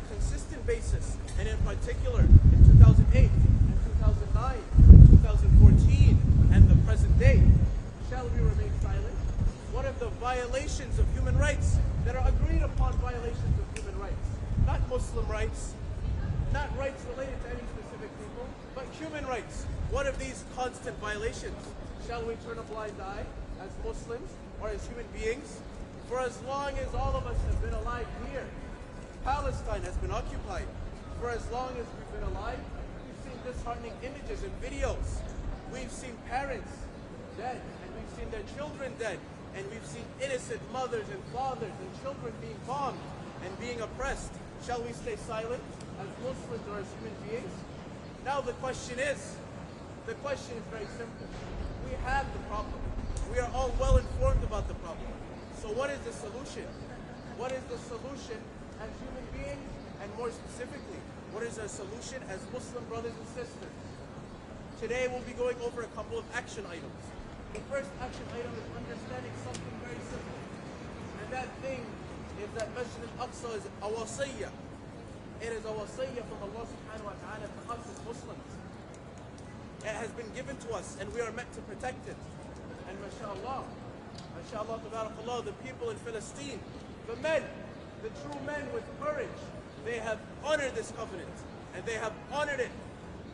a consistent basis, and in particular in 2008 and 2009 and 2014 and the present day, shall we remain silent? What are the violations of human rights that are agreed upon violations of human rights? Not Muslim rights, not rights related to any specific people, but human rights. What are these constant violations? Shall we turn a blind eye as Muslims or as human beings? For as long as all of us have been alive here, Palestine has been occupied. For as long as we've been alive, we've seen disheartening images and videos. We've seen parents dead, and we've seen their children dead, and we've seen innocent mothers and fathers and children being bombed and being oppressed. Shall we stay silent as Muslims or as human beings? Now the question is very simple. We have the problem. We are all well informed about the problem. So what is the solution? What is the solution as human beings, and more specifically, what is our solution as Muslim brothers and sisters? Today we'll be going over a couple of action items. The first action item is understanding something very simple. And that thing is that Masjid al-Aqsa is a wasiyah. It is a wasiyah from Allah subhanahu wa ta'ala to us as Muslims. It has been given to us and we are meant to protect it. And mashallah, tabarakallah, the people in Palestine, the men, the true men with courage, they have honored this covenant and they have honored it,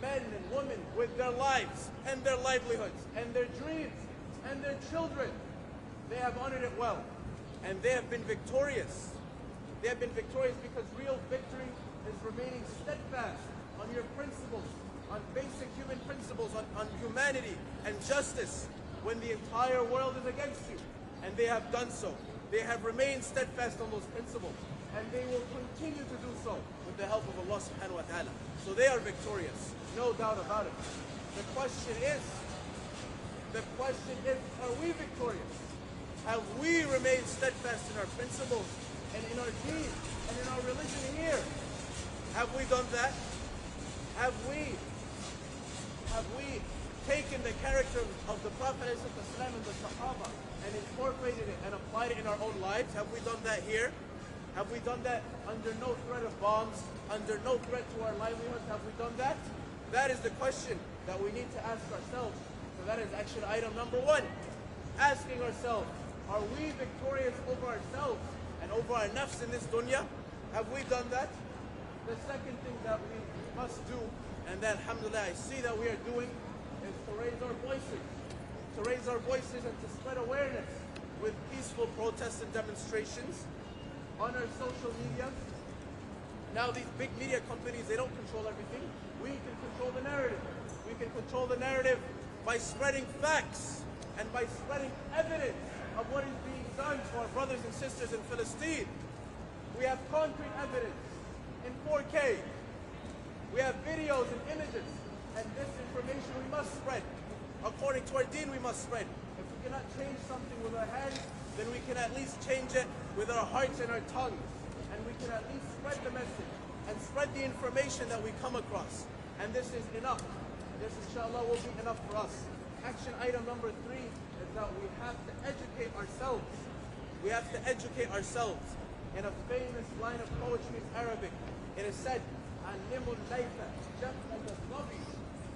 men and women, with their lives and their livelihoods and their dreams and their children. They have honored it well and they have been victorious. They have been victorious because real victory is remaining steadfast on your principles, on basic human principles, on humanity and justice when the entire world is against you. And they have done so. They have remained steadfast on those principles. And they will continue to do so with the help of Allah subhanahu wa ta'ala. So they are victorious, no doubt about it. The question is, are we victorious? Have we remained steadfast in our principles and in our deen and in our religion here? Have we done that? Have we taken the character of the Prophet ﷺ and the Sahaba and incorporated it and applied it in our own lives? Have we done that here? Have we done that under no threat of bombs, under no threat to our livelihoods? Have we done that? That is the question that we need to ask ourselves. So that is action item number one. Asking ourselves, are we victorious over ourselves and over our nafs in this dunya? Have we done that? The second thing that we must do, and that alhamdulillah I see that we are doing, is to raise our voices. To raise our voices and to spread awareness with peaceful protests and demonstrations on our social media. Now these big media companies, they don't control everything. We can control the narrative. We can control the narrative by spreading facts and by spreading evidence of what is being done to our brothers and sisters in Palestine. We have concrete evidence in 4K. We have videos and images, and this information we must spread. According to our deen, we must spread. If we cannot change something with our hands, then we can at least change it with our hearts and our tongues. And we can at least spread the message and spread the information that we come across. And this is enough. This, inshallah, will be enough for us. Action item number 3 is that we have to educate ourselves. We have to educate ourselves. In a famous line of poetry in Arabic, it is said, علموا الليث جفة الظبي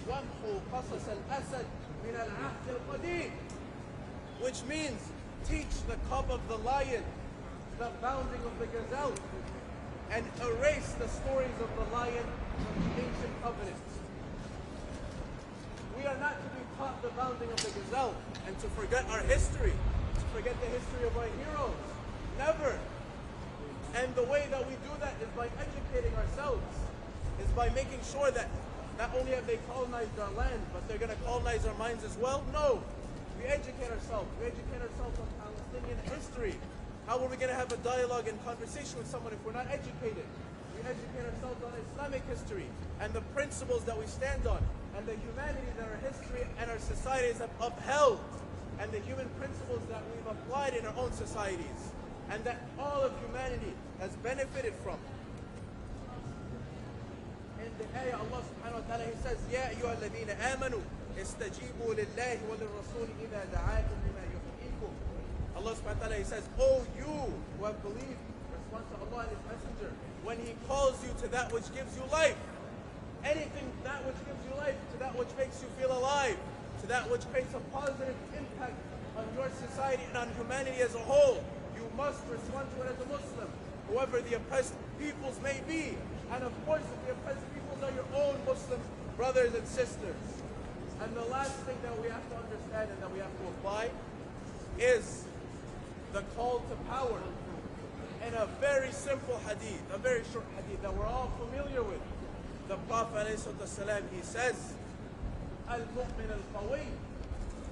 وامحوا قصص الأسد من العهد القديم, which means teach the cub of the lion the bounding of the gazelle and erase the stories of the lion from the ancient covenants. We are not to be taught the bounding of the gazelle and to forget our history, to forget the history of our heroes. Never. And the way that we do that is by educating ourselves, is by making sure that not only have they colonized our land, but they're going to colonize our minds as well? No. We educate ourselves. We educate ourselves on Palestinian history. How are we going to have a dialogue and conversation with someone if we're not educated? We educate ourselves on Islamic history and the principles that we stand on and the humanity that our history and our societies have upheld and the human principles that we've applied in our own societies and that all of humanity has benefited from. In the ayah, Allah subhanahu wa ta'ala, He says, يَا أَيُّهَا الَّذِينَ آمَنُوا اسْتَجِيبُوا لِلَّهِ وَلِلرَّسُولِ إِذَا دَعَاكُمْ لِمَا يُحْيِيكُمْ. Allah subhanahu wa ta'ala, He says, oh, you who have believed, response to Allah and His Messenger. When He calls you to that which gives you life, anything that which gives you life, to that which makes you feel alive, to that which creates a positive impact on your society and on humanity as a whole, you must respond to it as a Muslim, whoever the oppressed peoples may be. And of course, if the oppressed peoples are your own Muslim brothers and sisters. And the last thing that we have to understand and that we have to apply is the call to power. In a very simple hadith, a very short hadith that we're all familiar with. The Prophet ﷺ, he says, Al-Mu'min al-Qawi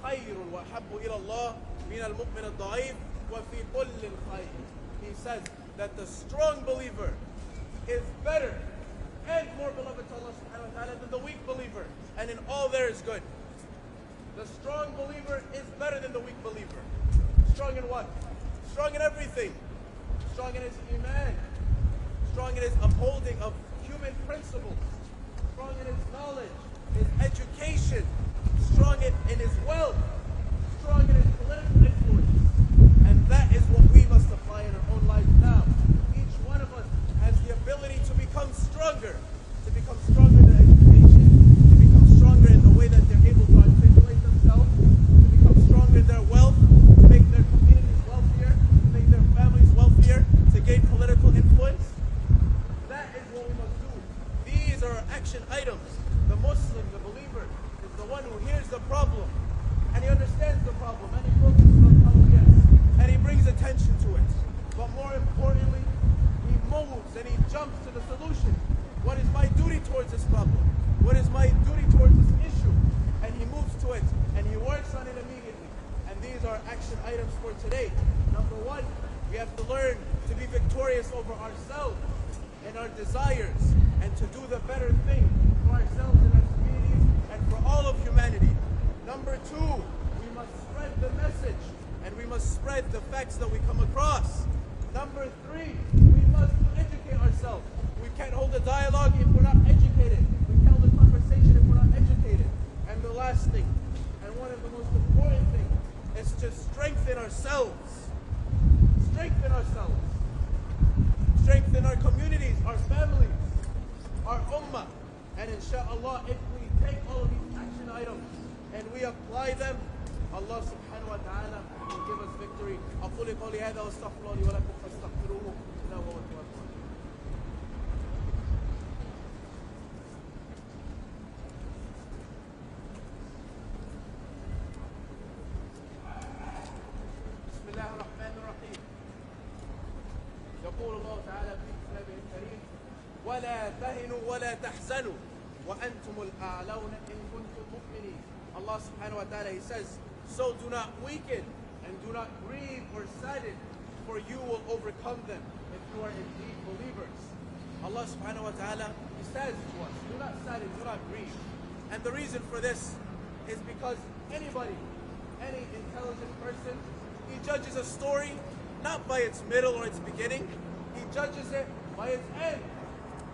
khayrun wa habbu ila Allah min al-Mu'min al-Da'if wa fi kulli al-khayr. He says that the strong believer is better and more beloved to Allah subhanahu wa ta'ala than the weak believer. And in all there is good. The strong believer is better than the weak believer. Strong in what? Strong in everything. Strong in his iman. Strong in his upholding of human principles. Strong in his knowledge, his education. Strong in his wealth. Strong in his political influence. And that is what we must apply in our own lives now. Each one of us has the ability to become stronger. To become stronger in their education. To become stronger in the way that they're able to articulate themselves. To become stronger in their wealth. To make their communities wealthier. To make their families wealthier. To gain political influence. That is what we must do. These are our action items. The Muslim, the believer, is the one who hears the problem. And he understands the problem. And he focuses on the problem, yes. And he brings attention to it. But more importantly, he moves and he jumps to the solution. What is my duty towards this problem? What is my duty towards this issue? And he moves to it. And he works on it immediately. And these are action items for today. Number one, we have to learn to be victorious over ourselves and our desires, and to do the better thing for ourselves and our communities and for all of humanity. Number two, we must spread the message, and we must spread the facts that we come across. Number three, we must educate ourselves. We can't hold a dialogue if we're not educated. We can't hold a conversation if we're not educated. And the last thing, and one of the most important things, is to strengthen ourselves. Strengthen ourselves. Strengthen our communities, our families, our ummah. And inshallah, if we take all of these action items and we apply them, Allah subhanahu wa ta'ala will give us victory. أقول قولي هذا واستغفر الله لي ولكم فاستغفروه إنه هو الغفور الرحيم. بسم الله الرحمن الرحيم. يقول الله تعالى في كتابه الكريم: ولا تهنوا ولا تحزنوا وأنتم الأعلون إن كنتم مؤمنين. Allah subhanahu wa ta'ala, He says, so do not weaken and do not grieve or sadden, for you will overcome them if you are indeed believers. Allah subhanahu wa ta'ala, He says to us, do not sadden, do not grieve. And the reason for this is because anybody, any intelligent person, he judges a story not by its middle or its beginning, he judges it by its end.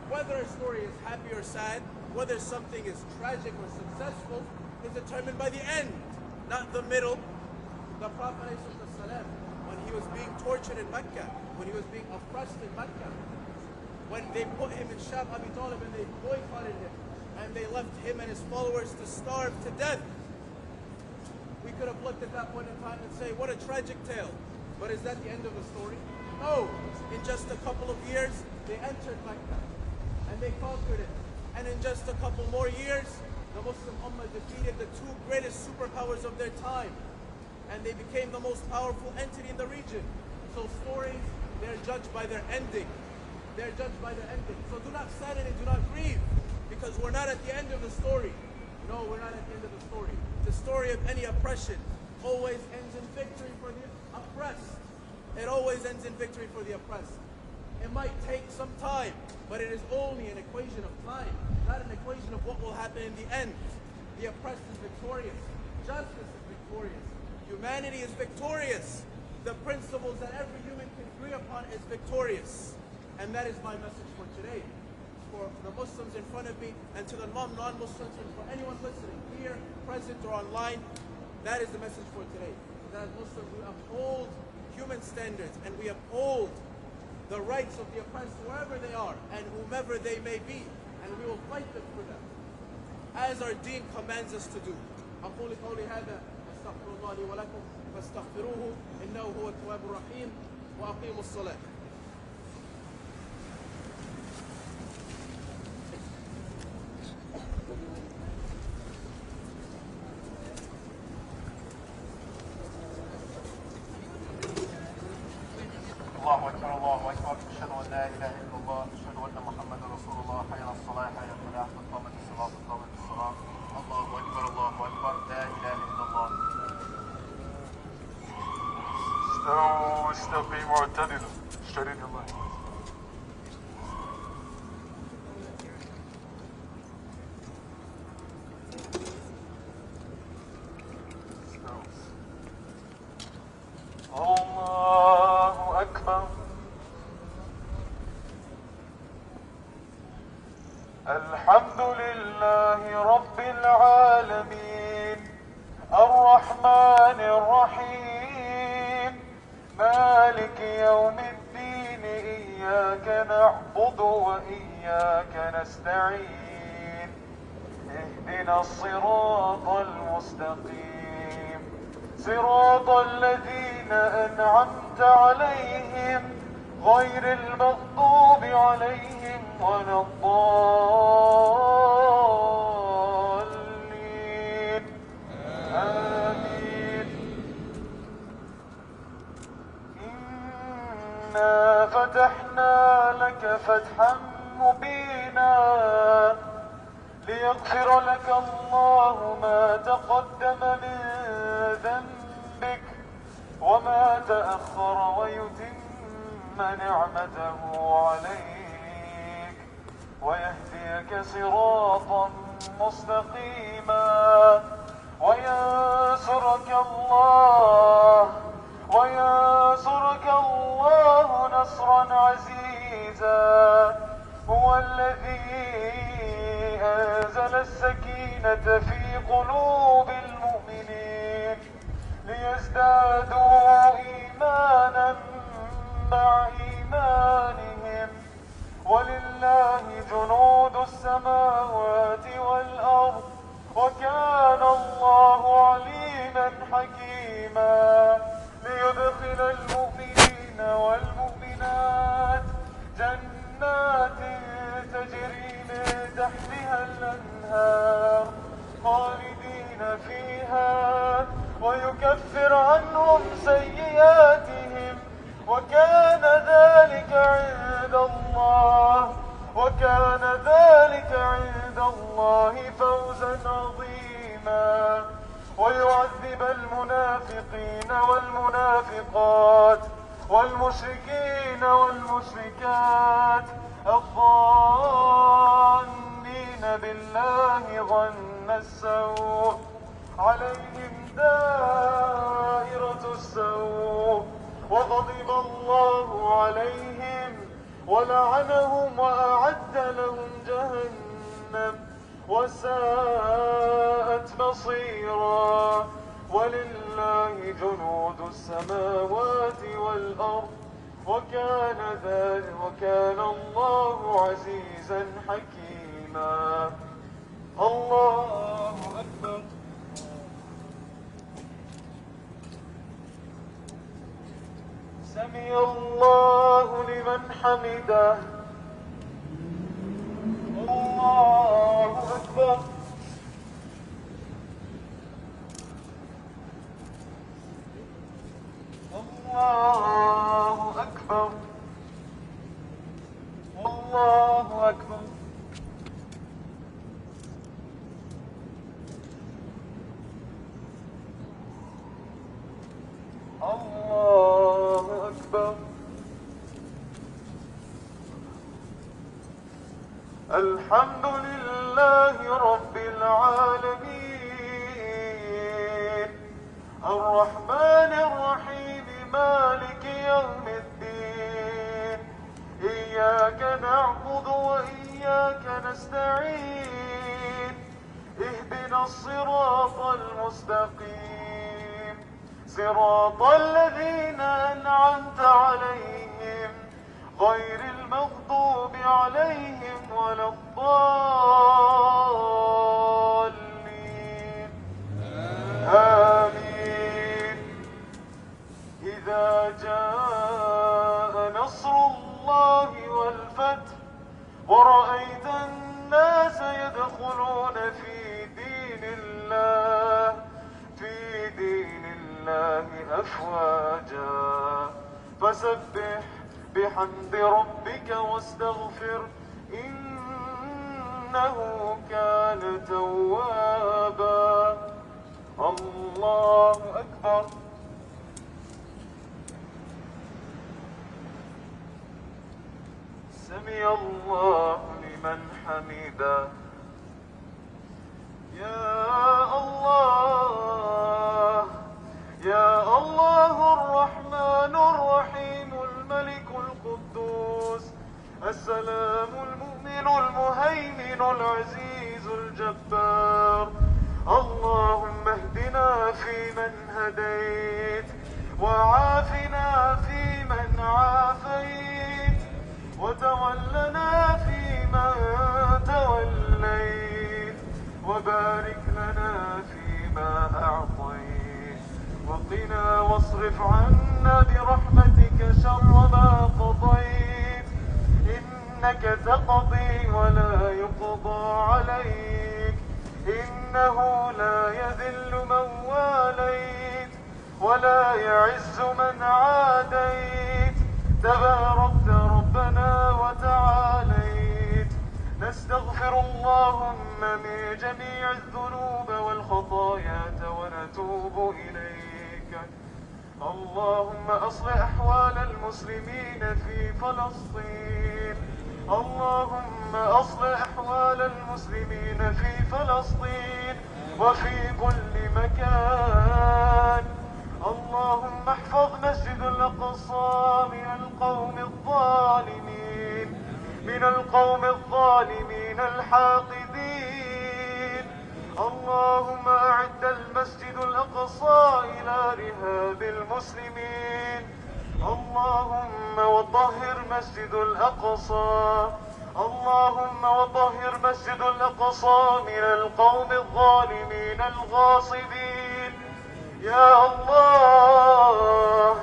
Whether a story is happy or sad, whether something is tragic or successful, is determined by the end, not the middle. The Prophet ﷺ, when he was being tortured in Mecca, when he was being oppressed in Mecca, when they put him in Sham Abi Talib and they boycotted him, and they left him and his followers to starve to death, we could have looked at that point in time and say, what a tragic tale. But is that the end of the story? No. In just a couple of years, they entered Mecca and they conquered it. And in just a couple more years, the Muslim Ummah defeated the two greatest superpowers of their time. And they became the most powerful entity in the region. So stories, they're judged by their ending. They're judged by their ending. So do not sadden and do not grieve, because we're not at the end of the story. No, we're not at the end of the story. The story of any oppression always ends in victory for the oppressed. It always ends in victory for the oppressed. It might take some time, but it is only an equation of time, not an equation of what will happen in the end. The oppressed is victorious. Justice is victorious. Humanity is victorious. The principles that every human can agree upon is victorious. And that is my message for today. For the Muslims in front of me, and to the non-Muslims, and for anyone listening here, present or online, that is the message for today. That as Muslims, we uphold human standards, and we uphold the rights of the oppressed wherever they are and whomever they may be, and we will fight them for them, as our deen commands us to do. أقول قولي هذا أستغفر الله لي ولكم فاستغفروه إنه هو التواب الرحيم وأقيموا الصلاة. الله أكبر الله أكبر، أشهد أن لا إله إلا الله، أشهد أن محمدا رسول الله، حي على الصلاة حي على الفلاح، قد قامت الصلاة قد قامت الصلاة، الله أكبر الله أكبر، لا إله إلا الله. استووا استقيموا واعتدلوا، اشترين الله. الله أكبر. الحمد لله رب العالمين، الرحمن الرحيم، مالك يوم الدين، إياك نعبد وإياك نستعين، اهدنا الصراط المستقيم، صراط الذين أنعمت عليهم غير المغضوب عليهم ولا الضالين، آمين. إنا فتحنا لك فتحا مبينا ليغفر لك الله ما تقدم من ذنبك وما تأخر ويتم نعمته عليك ويهديك صراطا مستقيما وينصرك الله نصرا عزيزا. هو الذي أنزل السكينة في قلوب المؤمنين ليزدادوا إيمانا مع إيمانهم، ولله جنود السماوات والأرض وكان الله عليما حكيما. ليدخل المؤمنين والمؤمنات جنات تجري من تحتها الأنهار خالدين فيها ويكفر عنهم سيئاتهم وكان ذلك عند الله فوزا عظيما. ويعذب المنافقين والمنافقات والمشركين والمشركات الظانين بالله ظن السوء عليهم دائرة السوء وغضب الله عليهم ولعنهم وأعد لهم جهنم وساءت مصيرا. ولله جنود السماوات والأرض وكان الله عزيزا حكيما. الله أكبر. سمع الله لمن حمده. الله أكبر. الله أكبر. الله أكبر. الله أكبر. الحمد لله رب العالمين، الرحمن الرحيم، مالك يوم الدين، إياك نعبد وإياك نستعين، اهدنا الصراط المستقيم، صراط الذين أنعمت عليهم غير المغضوب عليهم ولا الضالين آمين. إذا جاء نصر الله والفتح ورأيت الناس يدخلون في دين الله أفواجا فسبح بحمد ربك واستغفر إنه كان توابا. الله أكبر. سمع الله لمن حمده. يا الله يا الله الرحمن الرحيم الملك القدوس السلام المؤمن المهيمن العزيز الجبار. اللهم اهدنا فيمن هديت وعافنا فيمن عافيت وتولنا فيمن توليت وبارك لنا فيما أعطيت وقنا واصرف عنا برحمتك شر ما قضيت إنك تقضي ولا يقضى عليك إنه لا يذل من واليت ولا يعز من عاديت تباركت ربنا وتعاليت. نستغفر اللهم من جميع الذنوب والخطايا ونتوب إليك. اللهم أصلح أحوال المسلمين في فلسطين. اللهم أصلح أحوال المسلمين في فلسطين وفي كل مكان. اللهم احفظ مسجد الأقصى من القوم الظالمين الحاقدين. اللهم أعد المسجد الأقصى إلى رهاب المسلمين. اللهم وطهر مسجد الأقصى. اللهم وطهر مسجد الأقصى من القوم الظالمين الغاصبين. يا الله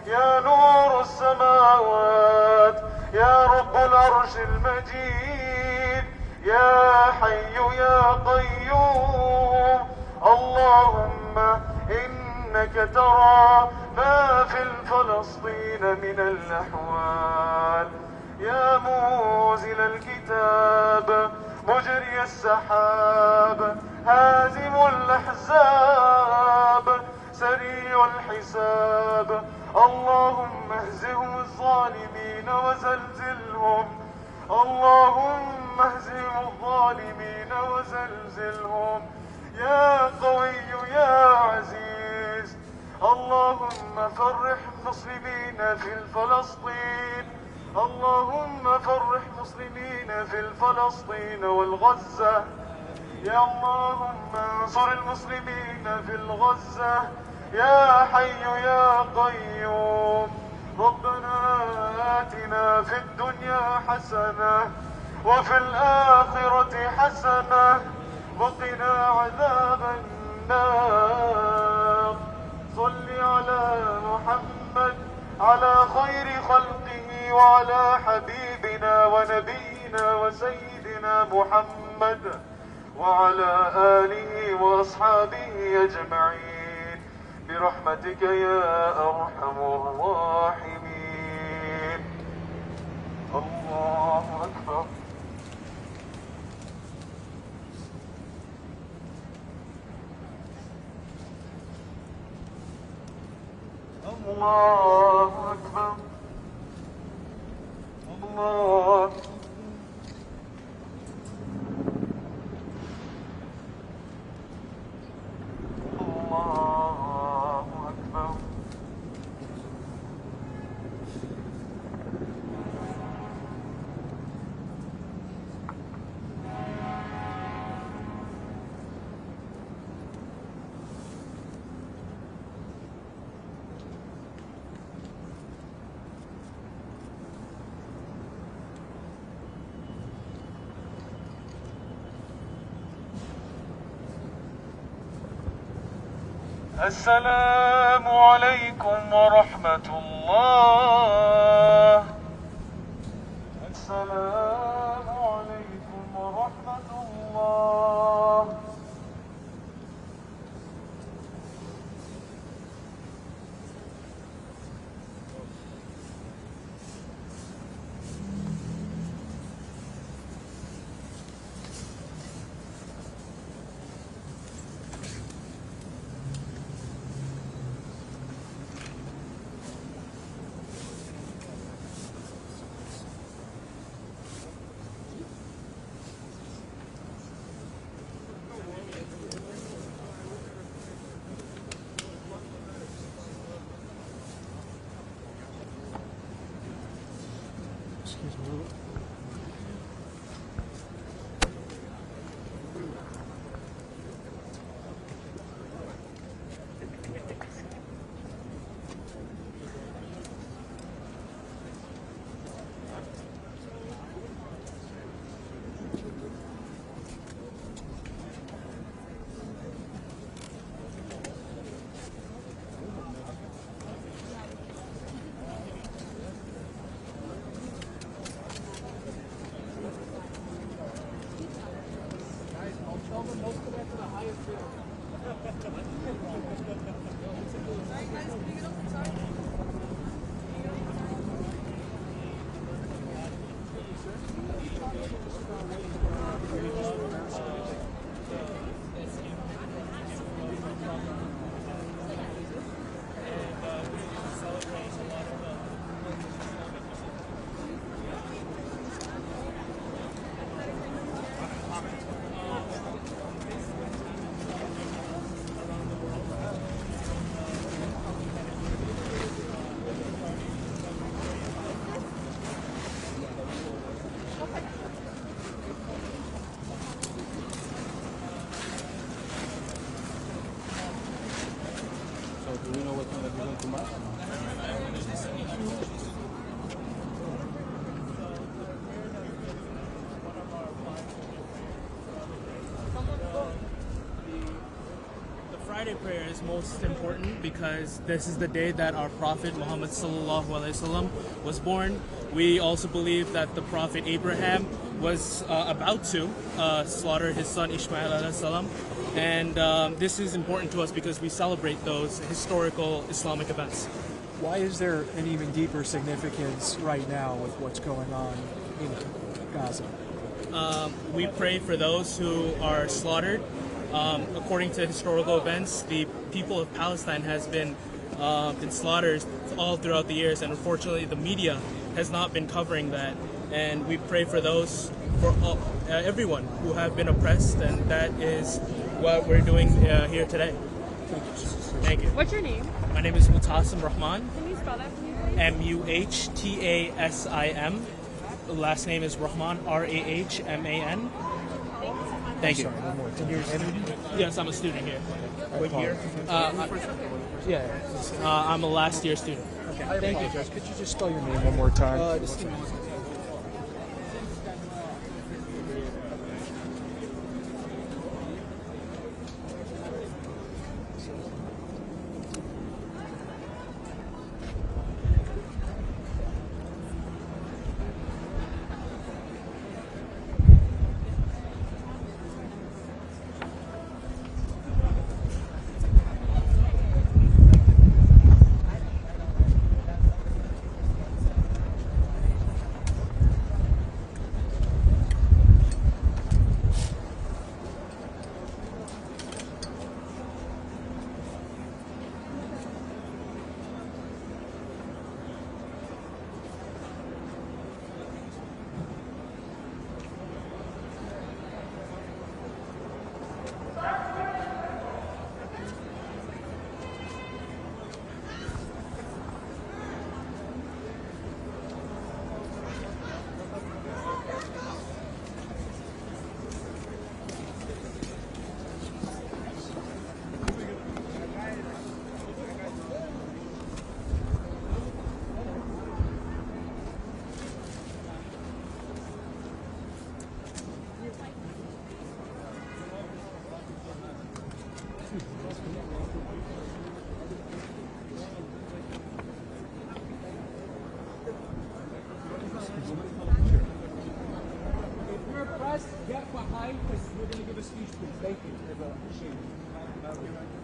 يا نور السماوات يا رب العرش المجيد يا حي يا قيوم. اللهم إنك ترى ما في فلسطين من الأحوال. يا منزل الكتاب مجري السحاب هازم الأحزاب سريع الحساب. اللهم اهزهم الظالمين وزلزلهم. اللهم اهزهم الظالمين وزلزلهم يا قوي يا عزيز. اللهم فرح المسلمين في فلسطين. اللهم فرح مسلمين في فلسطين والغزة. يا اللهم انصر المسلمين في الغزة يا حي يا قيوم. ربنا آتنا في الدنيا حسنة وفي الآخرة حسنة وقنا عذاب النار. صل على محمد على خير خلقه وعلى حبيبنا ونبينا وسيدنا محمد وعلى آله وأصحابه أجمعين برحمتك يا أرحم الراحمين. الله أكبر. الله أكبر. الله أكبر. السلام عليكم ورحمة الله. السلام عليكم ورحمة الله. Do we know what time they're going to come out? The Friday prayer is most important because this is the day that our Prophet Muhammad sallallahu alaihi wasallam was born. We also believe that the Prophet Abraham was about to slaughter his son Ishmael alayhi salam. And this is important to us because we celebrate those historical Islamic events. Why is there an even deeper significance right now with what's going on in Gaza? We pray for those who are slaughtered. According to historical events, the people of Palestine has been slaughtered all throughout the years, and unfortunately the media has not been covering that. And we pray for those, for everyone who have been oppressed, and that is what we're doing here today. Thank you. What's your name? My name is Mutasim Rahman. Can you spell that for me, please? Muhtasim. The last name is Rahman, Rahman. Thank you. Sorry, one more time. Yes, I'm a student here. What year? Yeah. I'm a last year student. Okay. I apologize. Could you just spell your name one more time? guys get behind because we're going to give a speech, please? Thank you.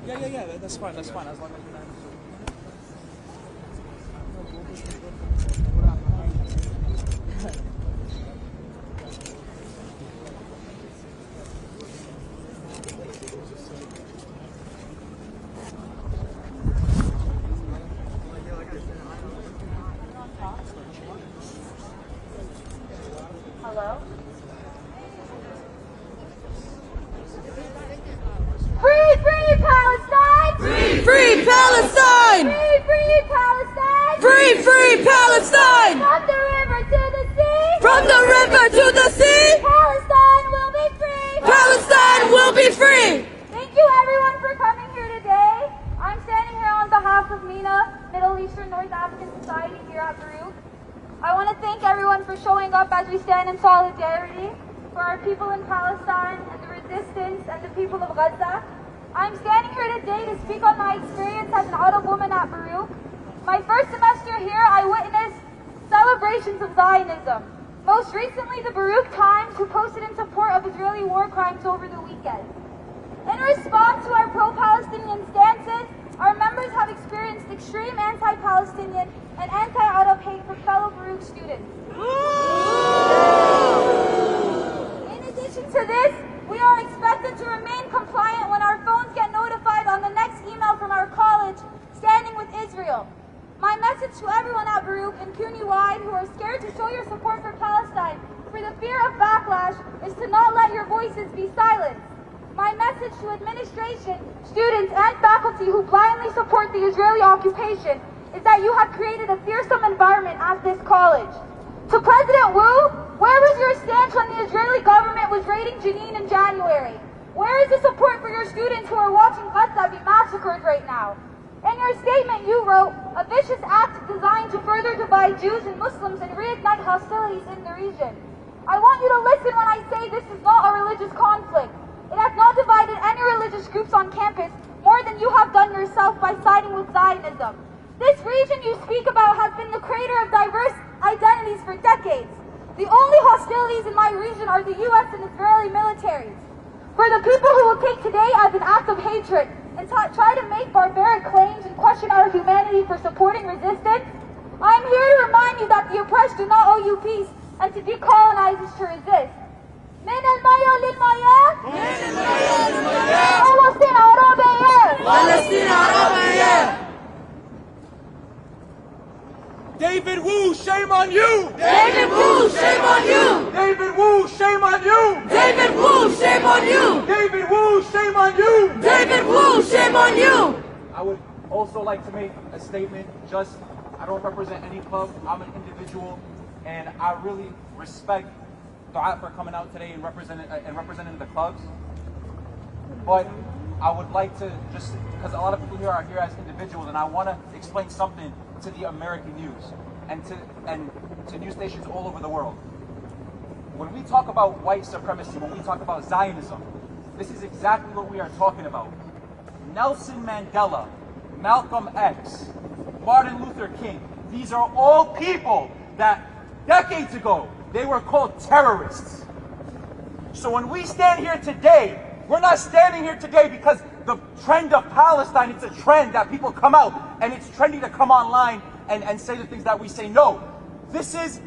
Yeah. That's fine. As long as you're not. Hello? Free Palestine! Free Palestine! Free Palestine! Free Palestine! From the river to the sea! From the river to the sea! Palestine will be free! Palestine will be free! Thank you everyone for coming here today. I'm standing here on behalf of MENA, Middle Eastern North African Society here at Baruch. I want to thank everyone for showing up as we stand in solidarity for our people in Palestine and the resistance and the people of Gaza. I'm standing here today to speak on my experience as an Arab woman at Baruch. My first semester here, I witnessed celebrations of Zionism. Most recently, the Baruch Times, who posted in support of Israeli war crimes over the weekend. In response to our pro-Palestinian stances, our members have experienced extreme anti-Palestinian and anti-Arab hate from fellow Baruch students. In addition to this, we are expected to remain compliant when our phones get notified on the next email from our college, Standing with Israel. My message to everyone at Baruch and CUNY-wide who are scared to show your support for Palestine for the fear of backlash is to not let your voices be silenced. My message to administration, students, and faculty who blindly support the Israeli occupation is that you have created a fearsome environment at this college. To President Wu, where was your stance when the Israeli government was raiding Jenin in January? Where is the support for your students who are watching Gaza be massacred right now? In your statement, you wrote, a vicious act designed to further divide Jews and Muslims and reignite hostilities in the region. I want you to listen when I say this is not a religious conflict. It has not divided any religious groups on campus more than you have done yourself by siding with Zionism. This region you speak about has been the crater of diverse identities for decades. The only hostilities in my region are the U.S. and Israeli militaries. For the people who will take today as an act of hatred and try to make barbaric claims and question our humanity for supporting resistance, I am here to remind you that the oppressed do not owe you peace and to decolonize is to resist. من المياه للمياه فلسطين عربية فلسطين عربية. David Wu, shame on you! David Wu, shame on you! David Wu, shame on you! David Wu, shame on you! David Wu, shame on you! David Wu, shame on you! I would also like to make a statement. I don't represent any club. I'm an individual, and I really respect Dua for coming out today and representing the clubs. But I would like to just, because a lot of people here are here as individuals, and I want to explain something to the American news and to news stations all over the world. When we talk about white supremacy, when we talk about Zionism, this is exactly what we are talking about. Nelson Mandela, Malcolm X, Martin Luther King, these are all people that decades ago they were called terrorists. So when we stand here today, we're not standing here today because the trend of Palestine, it's a trend that people come out and it's trendy to come online and say the things that we say. No, this is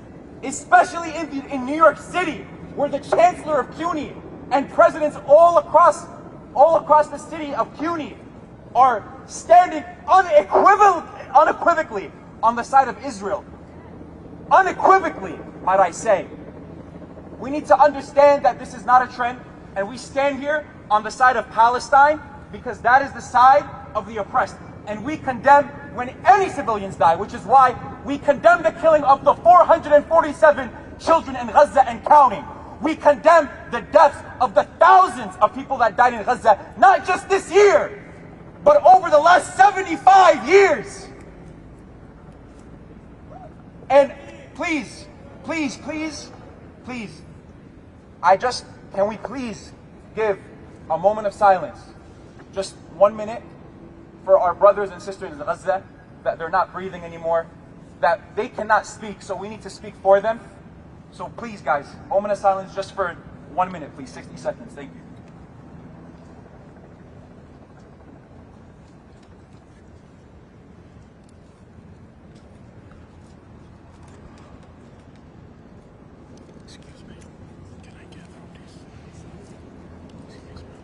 especially in New York City, where the chancellor of CUNY and presidents all across the city of CUNY are standing unequivocally on the side of Israel. Unequivocally, might I say. We need to understand that this is not a trend, and we stand here on the side of Palestine because that is the side of the oppressed. And we condemn when any civilians die, which is why we condemn the killing of the 447 children in Gaza and counting. We condemn the deaths of the thousands of people that died in Gaza, not just this year, but over the last 75 years. And please, can we please give a moment of silence, just 1 minute, for our brothers and sisters in Gaza, that they're not breathing anymore, that they cannot speak, so we need to speak for them. So please guys, moment of silence just for 1 minute, please. 60 seconds. Thank you. Excuse me. Can I get through this? Excuse me.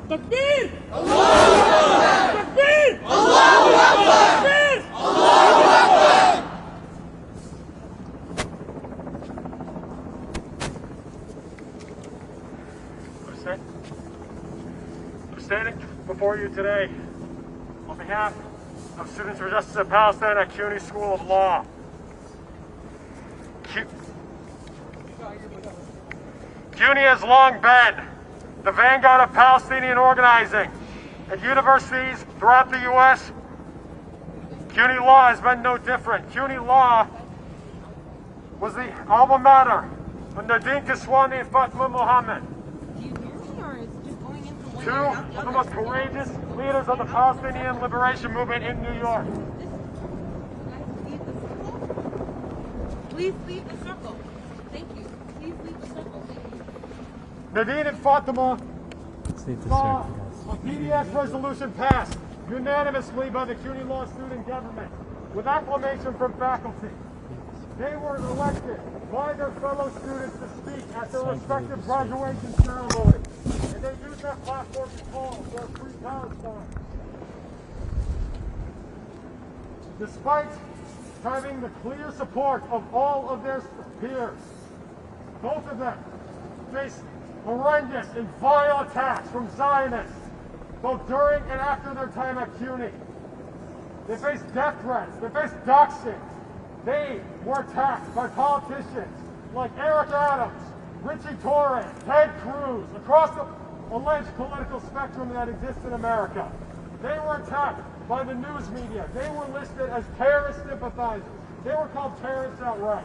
Takbir! Allahu Akbar! Takbir! Allahu Akbar! Takbir! Allahu Akbar! I'm standing before you today on behalf of Students for Justice of Palestine at CUNY School of Law. CUNY has long been the vanguard of Palestinian organizing at universities throughout the U.S. CUNY Law has been no different. CUNY Law was the alma mater of Nadine Kiswani and Fatima Mohammed, two of the most courageous leaders of the Palestinian liberation movement in New York. Please leave the circle. Thank you. Please leave the circle. Thank you. Nadine and Fatima saw a PDS resolution passed unanimously by the CUNY Law student government with acclamation from faculty. They were elected by their fellow students to speak at their respective graduation ceremonies, and they used that platform to call for a free Palestine. Despite having the clear support of all of their peers, both of them faced horrendous and vile attacks from Zionists, both during and after their time at CUNY. They faced death threats, they faced doxing. They were attacked by politicians like Eric Adams, Richie Torres, Ted Cruz, across the alleged political spectrum that exists in America. They were attacked by the news media. They were listed as terrorist sympathizers. They were called terrorists outright.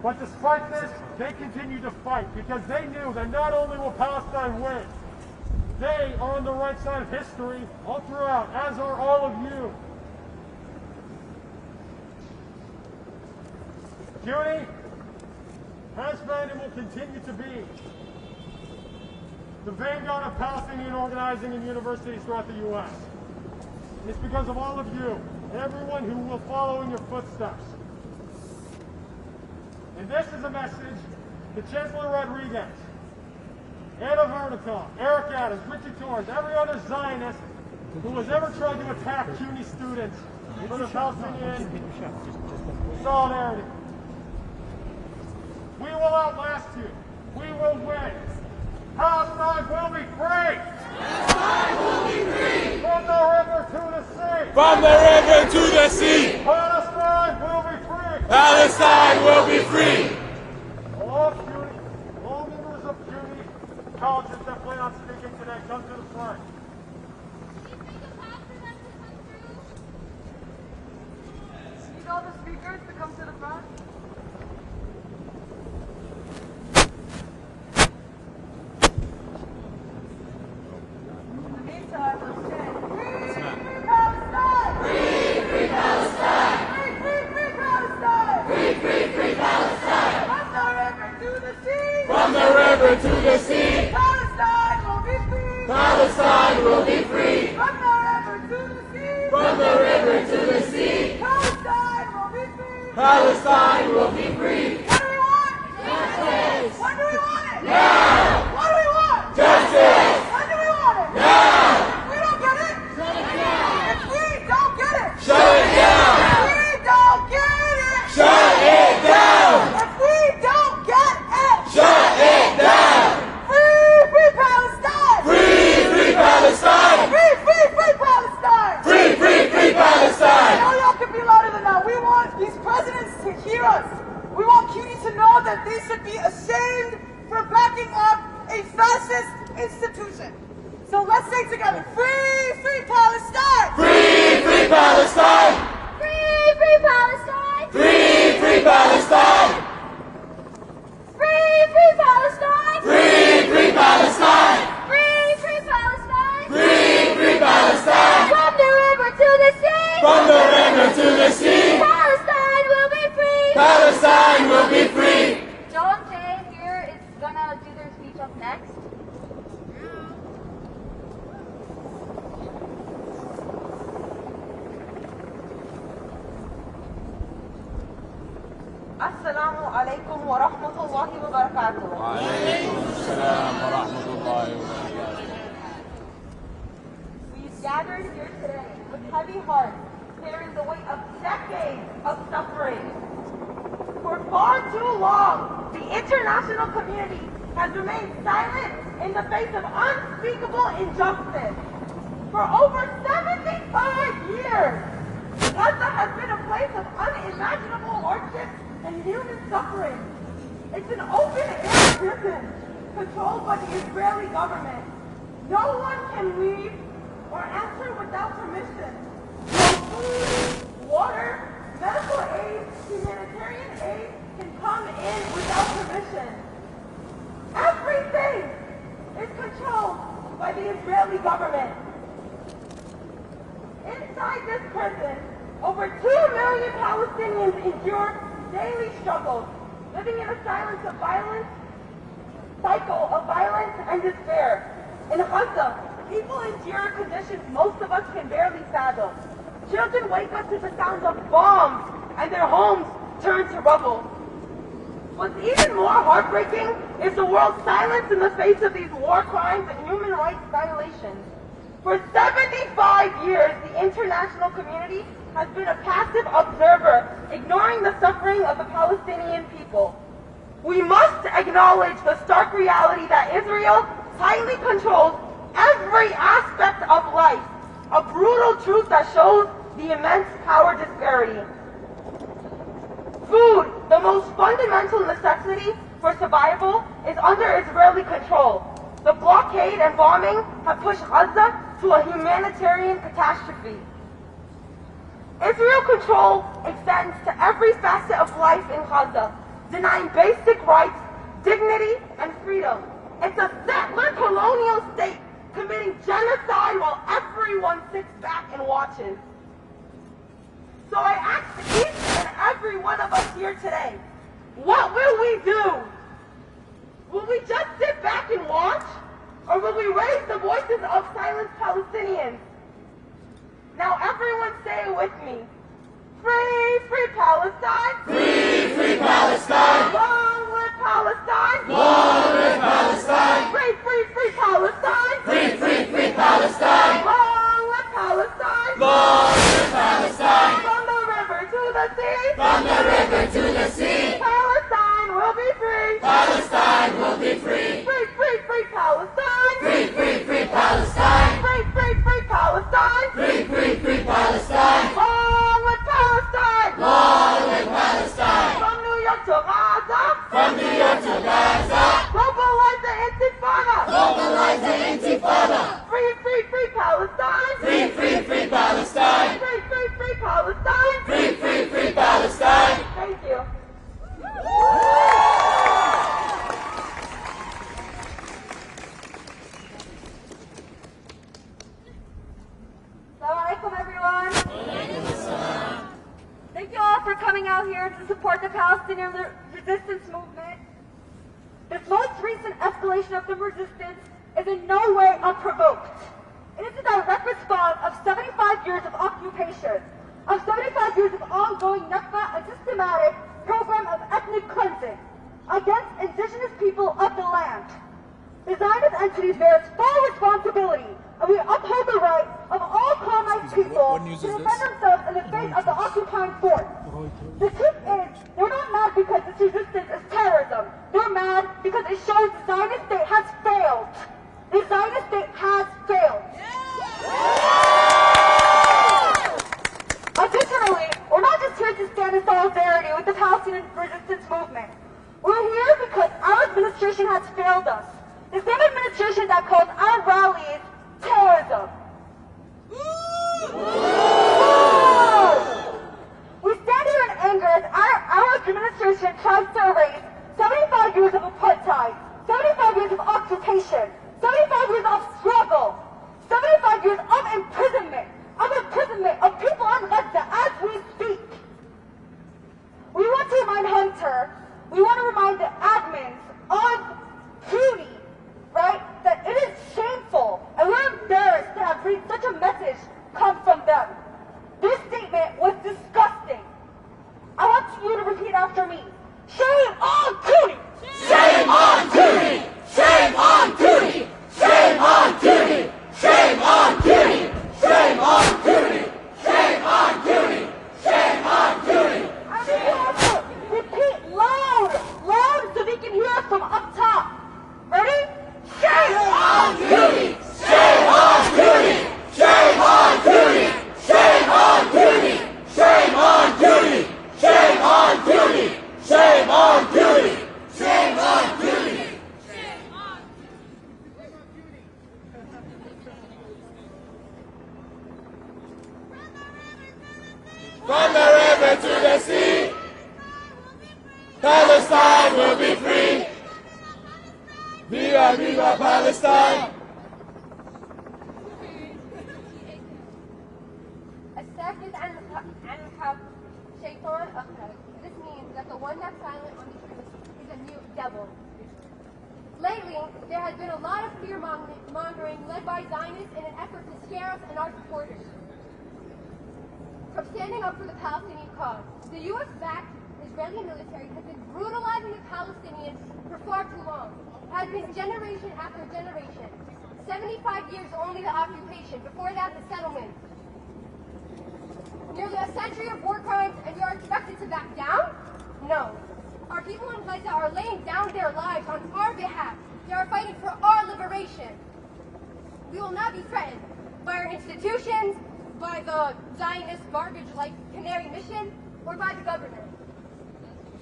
But despite this, they continue to fight because they knew that not only will Palestine win, they are on the right side of history all throughout, as are all of you. CUNY has been and will continue to be the vanguard of Palestinian organizing in universities throughout the U.S. And it's because of all of you, everyone who will follow in your footsteps. And this is a message to Chancellor Rodriguez, Anna Vernica, Eric Adams, Richie Torres, every other Zionist who has ever tried to attack CUNY students for the Palestinian solidarity. We will outlast you. We will win. Palestine will be free. Palestine will be free. From the river to the sea. From the river to the sea. Palestine will be free. Palestine will be free. All members of CUNY colleges that plan on speaking today, come to the front. Need all the speakers to come to the front? In the meantime, let's chant. Free Palestine! Free Palestine! Free Palestine! Free Palestine! From the river to the sea! From the river to the sea. Palestine will be free! Palestine will be free. From the river to the sea! From the river to the sea. Palestine will be free! Palestine will be free. What do we want? Justice! When do we want it? Now. What do we want? Justice. When do we want it? Now. If we don't get it, shut it down. If we don't get it, Shut it down. If we don't get it, Shut it down. If we don't get it, Shut ashamed for backing up a fascist institution. So let's say together, free, free Palestine! Free, free Palestine! Free, free Palestine! Free, free Palestine! Free, free Palestine! Free, free Palestine! Free, free Palestine! Free, free Palestine! From the river to the sea! From the river to the sea! Palestine will be free! Palestine will be free! John Jay here is gonna do their speech up next. Assalamu alaikum wa rahmatullahi wa barakatuh. We've gathered here today with heavy hearts, bearing the weight of decades of suffering. For far too long, the international community has remained silent in the face of unspeakable injustice. For over 75 years, Gaza has been a place of unimaginable hardship and human suffering. It's an open-air prison controlled by the Israeli government. No one can leave or enter without permission. No food, water, medical aid, humanitarian aid can come in without permission. Everything is controlled by the Israeli government. Inside this prison, over 2 million Palestinians endure daily struggles, living in a silence of violence, cycle of violence and despair. In Gaza, people endure conditions most of us can barely fathom. Children wake up to the sound of bombs and their homes turn to rubble. What's even more heartbreaking is the world's silence in the face of these war crimes and human rights violations. For 75 years, the international community has been a passive observer, ignoring the suffering of the Palestinian people. We must acknowledge the stark reality that Israel tightly controls every aspect of life, a brutal truth that shows the immense power disparity. Food, the most fundamental necessity for survival, is under Israeli control. The blockade and bombing have pushed Gaza to a humanitarian catastrophe. Israel control extends to every facet of life in Gaza, denying basic rights, dignity, and freedom. It's a settler colonial state committing genocide while everyone sits back and watches. So I ask each and every one of us here today, what will we do? Will we just sit back and watch? Or will we raise the voices of silenced Palestinians? Now everyone say it with me. Free, free Palestine! Free, free Palestine! Long live Palestine! Long live Palestine! Free, free, free Palestine! Free, free, free Palestine! Long live Palestine! Long live Palestine! From the river to the sea! From the river to the sea! Palestine will be free! Palestine will be free! Free, free, free Palestine! Free, free, free Palestine! Free, free, free Palestine! Free, free, free Palestine! Long live Palestine! Long live Palestine! From New York to Gaza! From New York to Gaza! Globalize the Intifada! Globalize the Intifada! Free, free, free Palestine! Free, free, free Palestine! Free, free, free Palestine! Free, free, free Palestine! Thank you. Assalamu alaikum, everyone. Thank you all for coming out here to support the Palestinian resistance movement. This most recent escalation of the resistance is in no way unprovoked. It is a direct response of 75 years of occupation, of 75 years of ongoing Nakba, a systematic program of ethnic cleansing against indigenous people of the land. The Zionist entities bear full responsibility, and we uphold the right of all colonized people to defend themselves in the face of the occupying force. The truth is, they're not mad because this resistance is terrorism. They're mad because it shows the Zionist state has failed. The Zionist state has failed. Additionally, we're not just here to stand in solidarity with the Palestinian resistance movement. We're here because our administration has failed us. The same administration that calls our rallies terrorism. We stand here in anger as our administration tries to erase 75 years of apartheid, 75 years of occupation, 75 years of struggle, 75 years of imprisonment of people in Gaza as we speak. We want to remind Hunter, we want to remind the admins of CUNY, right, that it is shameful and we're embarrassed to have read such a message come from them. This statement was disgusting. I want you to repeat after me. Shame on CUNY! Shame on CUNY! Shame on CUNY! Shame on CUNY! Shame on CUNY! Shame on CUNY! Shame on CUNY! Shame on CUNY! And we have to repeat loud so they can hear us from up top. Ready? Shame on CUNY! Shame on CUNY! Shame on CUNY! Shame on CUNY! Shame on CUNY! Shame on CUNY! Shame on CUNY! Shame on CUNY! From the river to the sea, Palestine will be free. Viva, viva Palestine! This means that the one that's silent on the truth is a new devil. Lately, there has been a lot of fear-mongering led by Zionists in an effort to scare us and our supporters from standing up for the Palestinian cause. The U.S.-backed Israeli military has been brutalizing the Palestinians for far too long. It has been generation after generation. 75 years only the occupation, before that the settlement. Nearly a century of war crimes, and you are expected to back down? No. Our people in Gaza are laying down their lives on our behalf. They are fighting for our liberation. We will not be threatened by our institutions, by the Zionist garbage like Canary Mission, or by the government.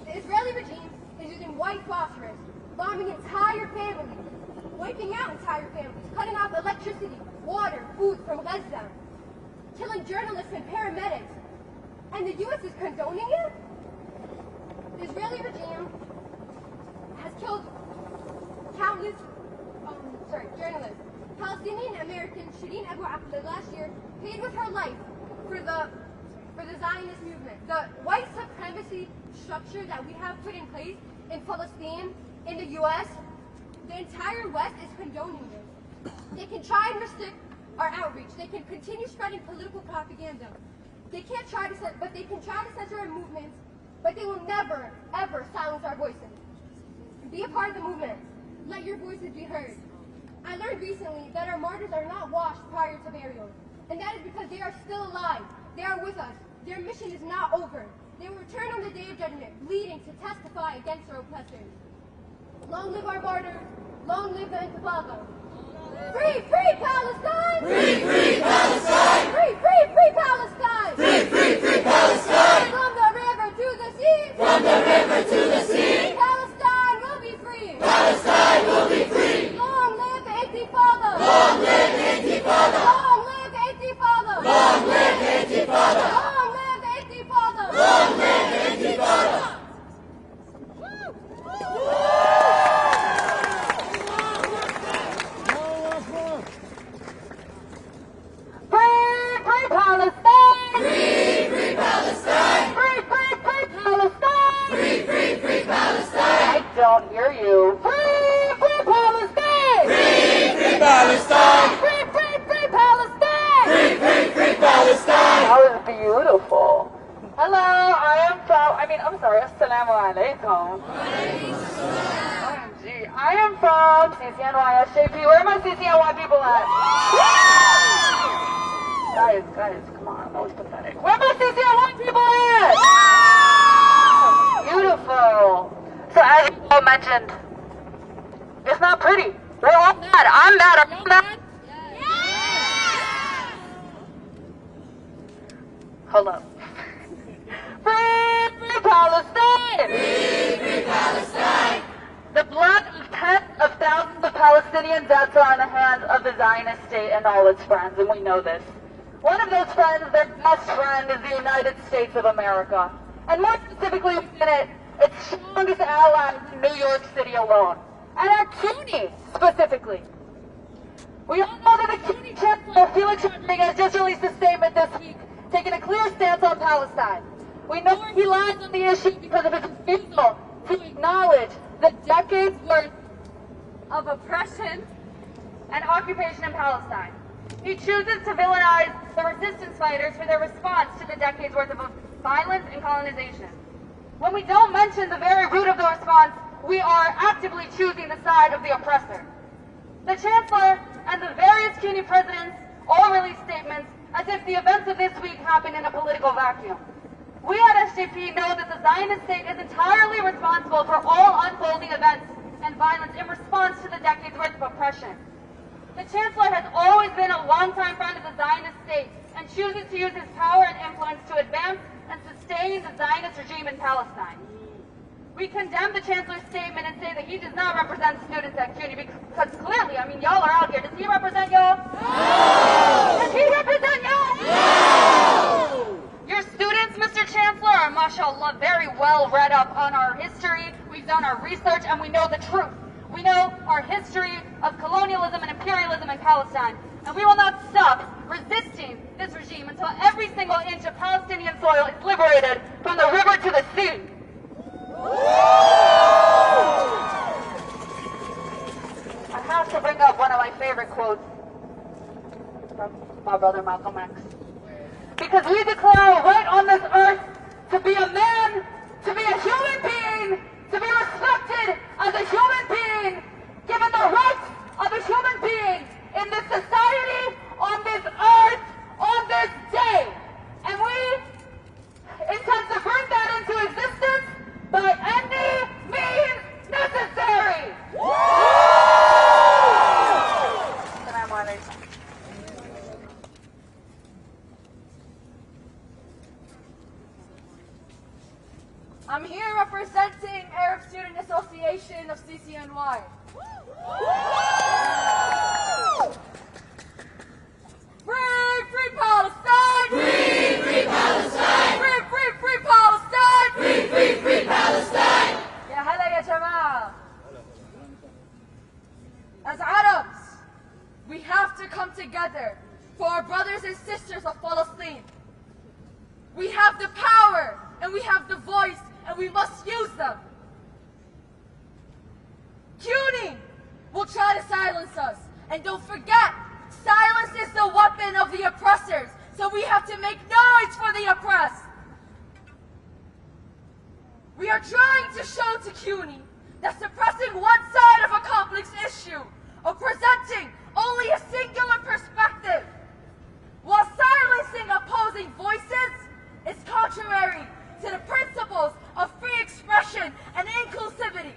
The Israeli regime is using white phosphorus, bombing entire families, wiping out entire families, cutting off electricity, water, food from Gaza, killing journalists and paramedics, and the U.S. is condoning it? The Israeli regime has killed countless journalists. Palestinian American Shireen Abu Akleh last year paid with her life for the Zionist movement. The white supremacy structure that we have put in place in Palestine, in the U.S., the entire West is condoning this. They can try and restrict our outreach. They can continue spreading political propaganda. They can try to censor our movements, but they will never, ever silence our voices. Be a part of the movement. Let your voices be heard. I learned recently that our martyrs are not washed prior to burial, and that is because they are still alive. They are with us. Their mission is not over. They will return on the day of judgment, bleeding to testify against our oppressors. Long live our martyrs. Long live the Intifada. Free, free Palestine! Free, free Palestine! Free, free, free Palestine! Free, free, free Palestine! From the river to the sea! From the river to the sea! Palestine will be free! Palestine will be free! Long live the Intifada! Long live the Intifada! Long live the Intifada! Long live the Intifada! Long live the Intifada! Long live the Intifada! Don't hear you. Free, free Palestine! Free, free Palestine! Free, free, free Palestine! Free, free, free Palestine! That was beautiful. Hello, Assalamu alaikum. OMG, I am from CCNY SJP. Where are my CCNY people at? Guys, come on, that was pathetic. Where are my CCNY people at? Beautiful. So as you all mentioned, it's not pretty. We're all mad. I'm mad. Are you mad? Hold up. Free free Palestine! Free, free Palestine! The blood of tens of thousands of Palestinian deaths are on the hands of the Zionist state and all its friends, and we know this. One of those friends, their best friend, is the United States of America. And more specifically within its strongest allies in New York City alone. And our CUNY, specifically. We all know that the CUNY Chancellor, Felix Rodriguez, just released a statement this week, taking a clear stance on Palestine. We know where he lies on the issue because of his refusal to acknowledge the decades worth of oppression and occupation in Palestine. He chooses to villainize the resistance fighters for their response to the decades worth of violence and colonization. When we don't mention the very root of the response, we are actively choosing the side of the oppressor. The Chancellor and the various CUNY presidents all released statements as if the events of this week happened in a political vacuum. We at SJP know that the Zionist state is entirely responsible for all unfolding events and violence in response to the decades worth of oppression. The Chancellor has always been a longtime friend of the Zionist state and chooses to use his power and influence to advance and sustain the Zionist regime in Palestine. We condemn the Chancellor's statement and say that he does not represent students at CUNY because clearly, I mean, y'all are out here. Does he represent y'all? No! Does he represent y'all? No! Your students, Mr. Chancellor, are, mashallah, very well read up on our history. We've done our research and we know the truth. We know our history of colonialism and imperialism in Palestine. And we will not stop resisting this regime until every single inch of Palestinian soil is liberated from the river to the sea. I have to bring up one of my favorite quotes from my brother Malcolm X. Because we declare right on this earth to be a man, to be a human being, to be respected as a human being, given the rights of a human being in this society, on this earth, on this day. And we intend to bring that into existence by any means necessary. I'm here representing Arab Student Association of CCNY. Free, free Palestine! Free, free Palestine! Free, free, free Palestine! Free, free, free Palestine! يا هلا يا جماعة. As Arabs, we have to come together for our brothers and sisters of Palestine. We have the power and we have the voice and we must use them. CUNY will try to silence us. And don't forget, silence is the weapon of the oppressors. So we have to make noise for the oppressed. We are trying to show to CUNY that suppressing one side of a complex issue, or presenting only a singular perspective, while silencing opposing voices, is contrary to the principles of free expression and inclusivity.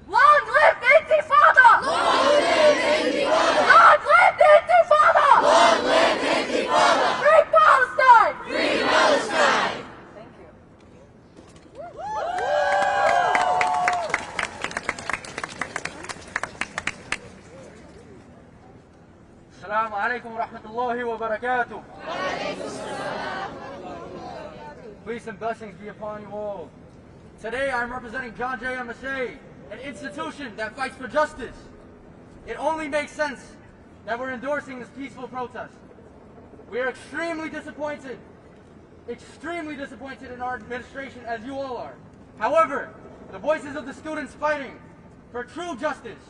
Long live the Intifada! Long live the Intifada! Long live the Intifada! Long live the Intifada! Free Palestine! Free Palestine! Thank you. Assalamu alaikum wa rahmatullahi wa barakatuh. Peace and blessings be upon you all. Today I'm representing John J. MSA, an institution that fights for justice. It only makes sense that we're endorsing this peaceful protest. We are extremely disappointed in our administration, as you all are. However, the voices of the students fighting for true justice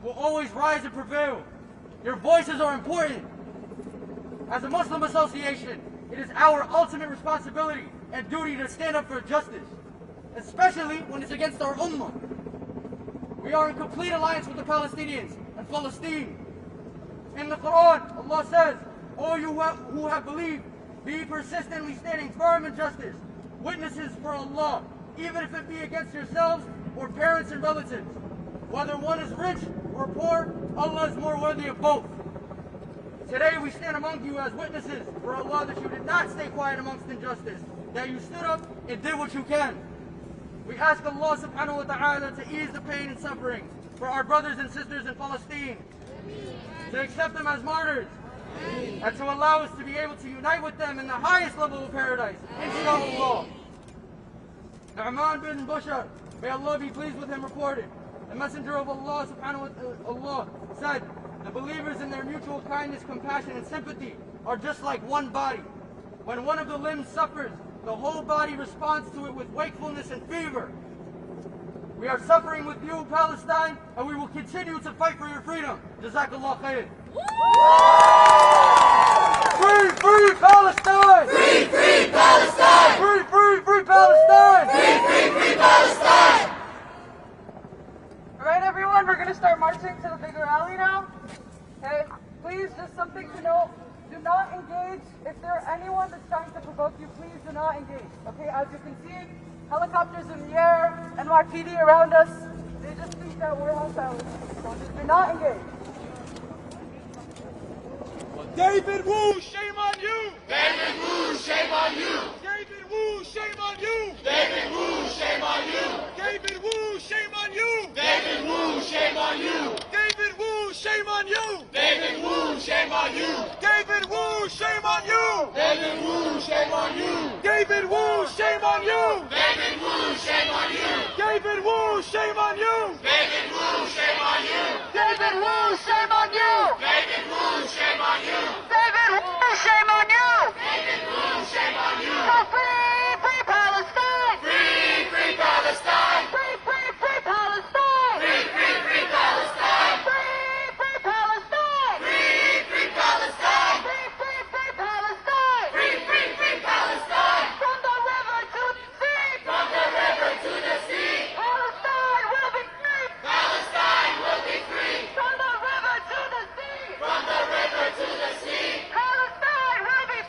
will always rise and prevail. Your voices are important. As a Muslim association, it is our ultimate responsibility and duty to stand up for justice, especially when it's against our ummah. We are in complete alliance with the Palestinians and Palestine. In the Quran, Allah says, "O you who have believed, be persistently standing firm in justice, witnesses for Allah, even if it be against yourselves or parents and relatives. Whether one is rich or poor, Allah is more worthy of both." Today we stand among you as witnesses for Allah that you did not stay quiet amongst injustice, that you stood up and did what you can. We ask Allah subhanahu wa ta'ala to ease the pain and suffering for our brothers and sisters in Palestine, to accept them as martyrs, and to allow us to be able to unite with them in the highest level of paradise, inshallah. Nu'man bin Bashar, may Allah be pleased with him, reported, the Messenger of Allah subhanahu wa ta'ala said, the believers in their mutual kindness, compassion, and sympathy are just like one body. When one of the limbs suffers, the whole body responds to it with wakefulness and fever. We are suffering with you, Palestine, and we will continue to fight for your freedom. Jazakallah khair. Free, free Palestine! Free, free Palestine! Free, free, free Palestine! Free, free, free Palestine! All right, everyone, we're going to start marching to the bigger rally now. Okay, please, just something to note. Do not engage. If there are anyone that's trying to provoke you, please do not engage. Okay, as you can see, helicopters in the air, NYPD around us. They just think that we're hostiles. So just do not engage. David Wu, shame on you! David Wu, shame on you! David Wu, shame on you! David Wu, shame on you! David Wu, shame on you! David Wu, shame on you! David Wu, shame on you! David Wu, shame on you! David Wu, shame on you! David Wu, shame on you! David Wu, shame on you! David Wu, shame on you! David Wu, shame on you! David Wu, shame on you! David Wu, shame on you! David Wu, shame on you! David Wu, shame on you! David Wu, shame on you! So free, free Palestine! Free, free Palestine! Free, free, free Palestine! Free, free, free Palestine! Free, free Palestine! Free, free Palestine! Free, free, free Palestine! Free, free, free Palestine! From the river to the sea! From the river to the sea! Palestine will be free! Palestine will be free! From the river to the sea! From the river to the sea! Palestine will be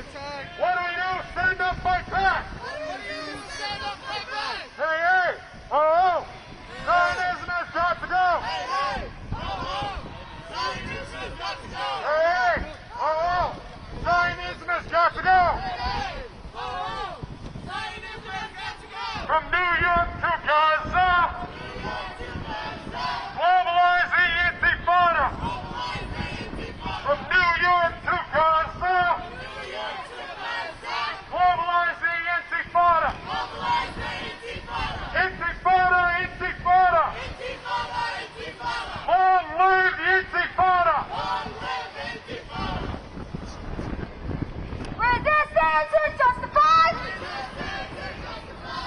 What do we do? Stand up, fight back! Hey, hey! Oh! Zionism has got to go! Hey, hey! Oh! Zionism has got to go! From New York to Gaza! Globalize the Intifada! From New York to Gaza! Globalize the Intifada! Intifada! Intifada! Long live the Intifada! Resistance is justified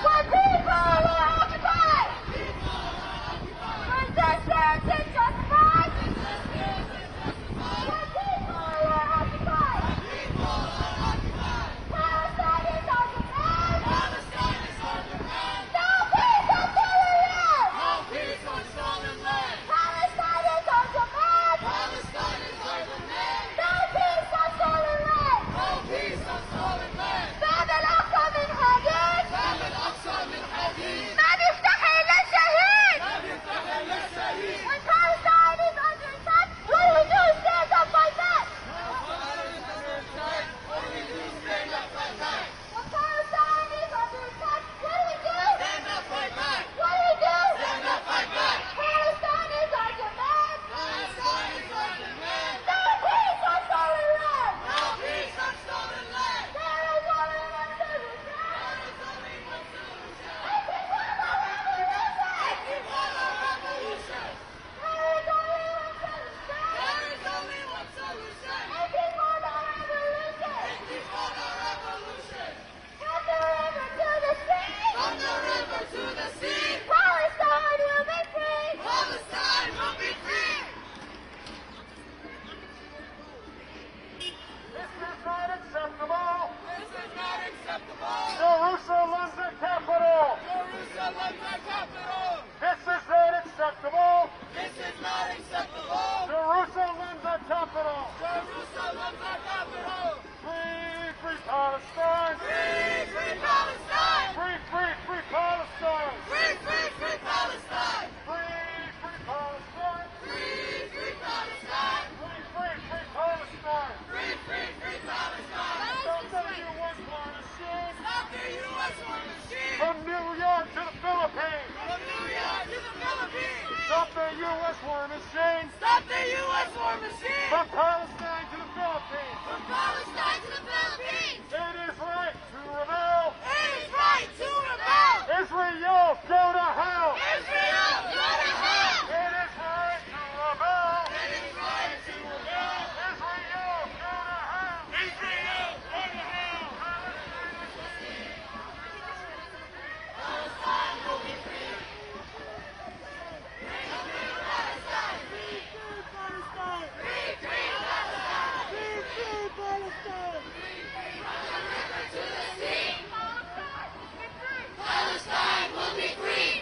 when people are occupied. Resistance is justified when people are occupied. Palestine is our demand. No peace until we live. Palestine is our demand. No peace until we live. باب الأقصى من حديد. ما بيفتحي للشهيد. When Palestine is under attack, what do we do? Stand up, fight back. When Palestine is under attack, what do we do? Stand up, fight back. What do we do? Stand up, fight back. Palestine is our demand. No peace on stolen land. There is only one solution. Intifada revolution. There is only one solution. Intifada revolution. From the river to the sea. Palestine will be free. This is not acceptable! Jerusalem's the capital! This is not acceptable! Jerusalem's the capital! Free, free Palestine! Free, free Palestine! Free, free, free Palestine! Free, free, free Palestine! Free, free Palestine! Free, free Palestine! Free, free, free Palestine! Free, free, free Palestine! Stop the U.S. war machine! Stop the U.S. war machine! From New York to the Philippines! From New York to the Philippines! Stop the U.S. war machine! Stop the U.S. war machine! From Palestine to the Philippines! From Palestine to the Philippines! It is right to rebel! It is right to rebel! Israel, go to hell! Israel, go to hell! It is right to rebel! It is right to rebel! Israel, go to hell! Israel, go to hell! Palestine will be free. Free Palestine. Free Palestine. Free Palestine. Free Palestine. From the river to the sea. Palestine will be free.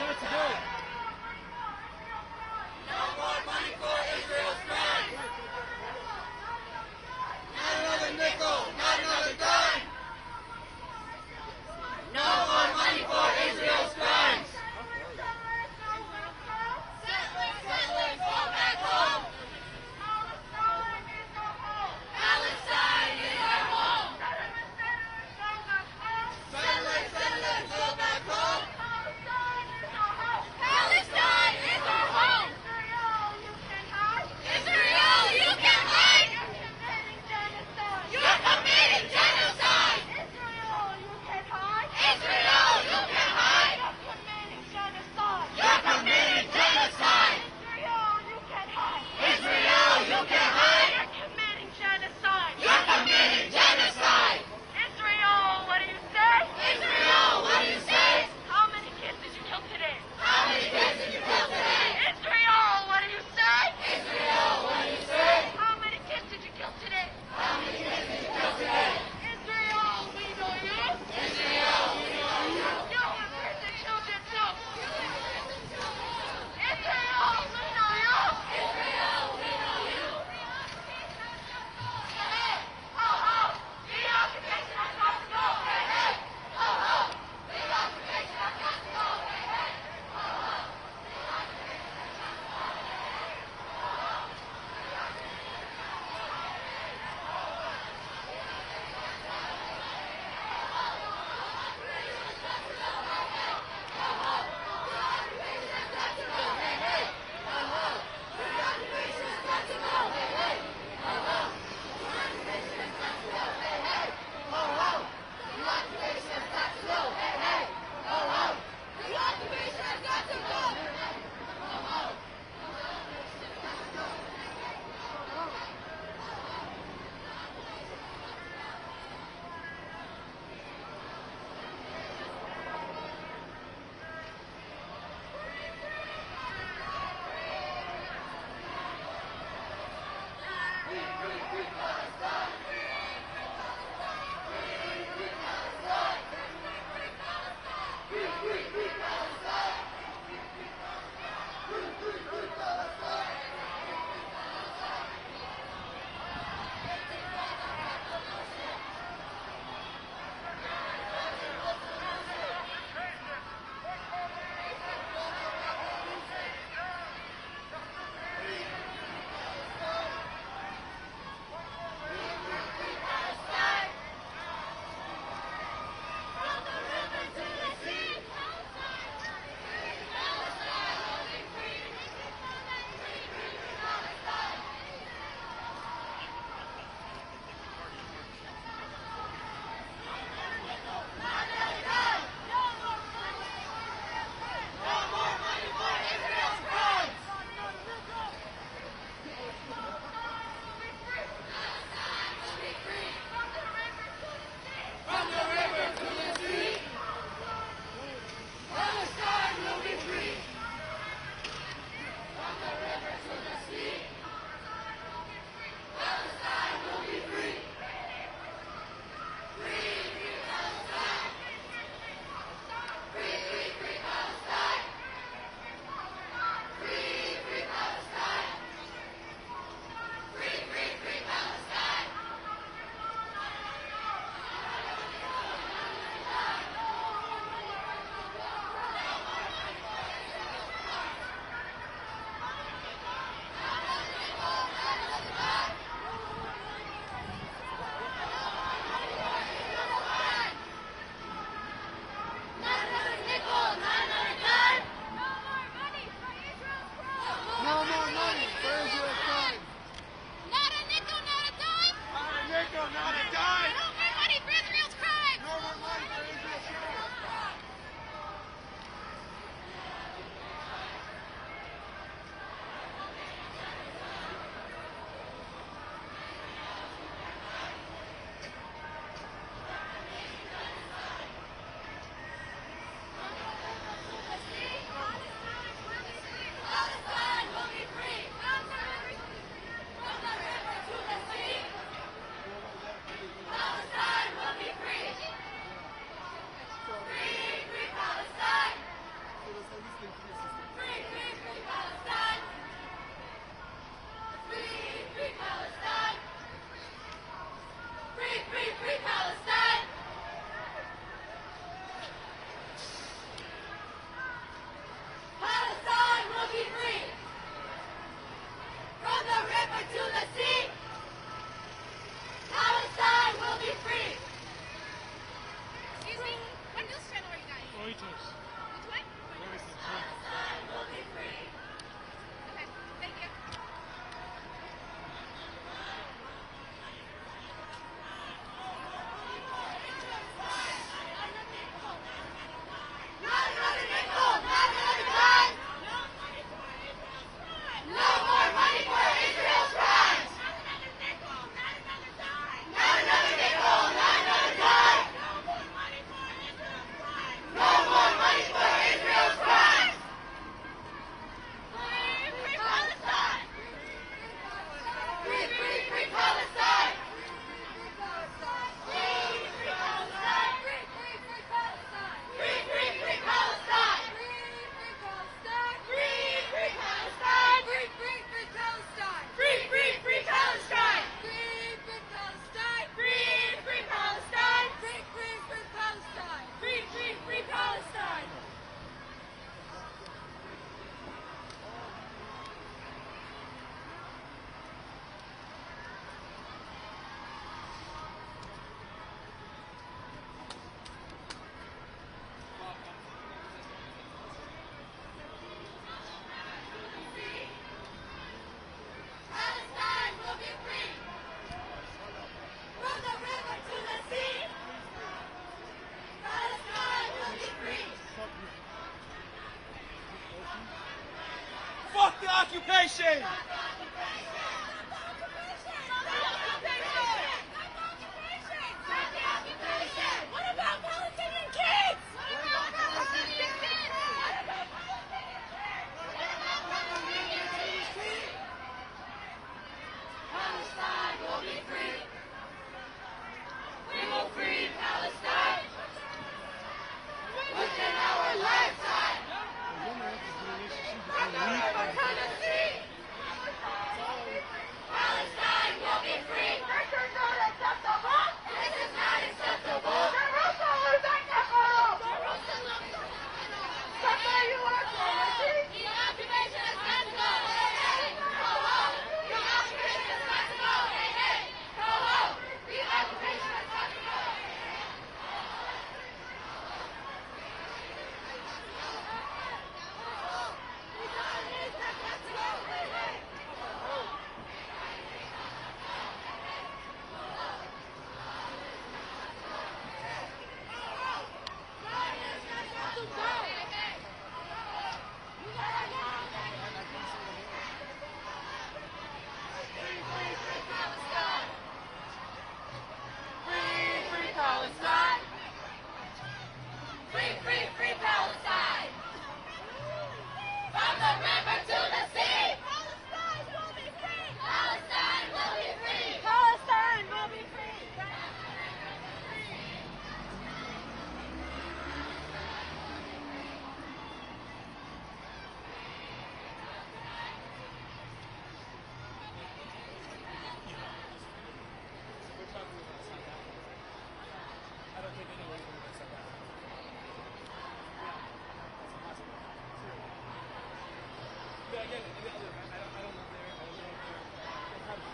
minutes to go. No more money for Israel's crimes. Not another nickel, not another dime. No more money for Israel's crimes. Settlers, go back home. Palestine is our home. Settlers, go back home. occupation! What about Palestinian kids? What about Palestinian kids? Palestine will be free. We will free Palestine within our lifetime. From the river to the sea. Palestine will be free. This is not acceptable. This is not acceptable. Jerusalem is acceptable. Jerusalem is acceptable. Papa, you are crazy. The occupation is meant to go. Hey, hey, go home. The occupation is meant to go. Hey, hey, go home. The occupation is meant to go.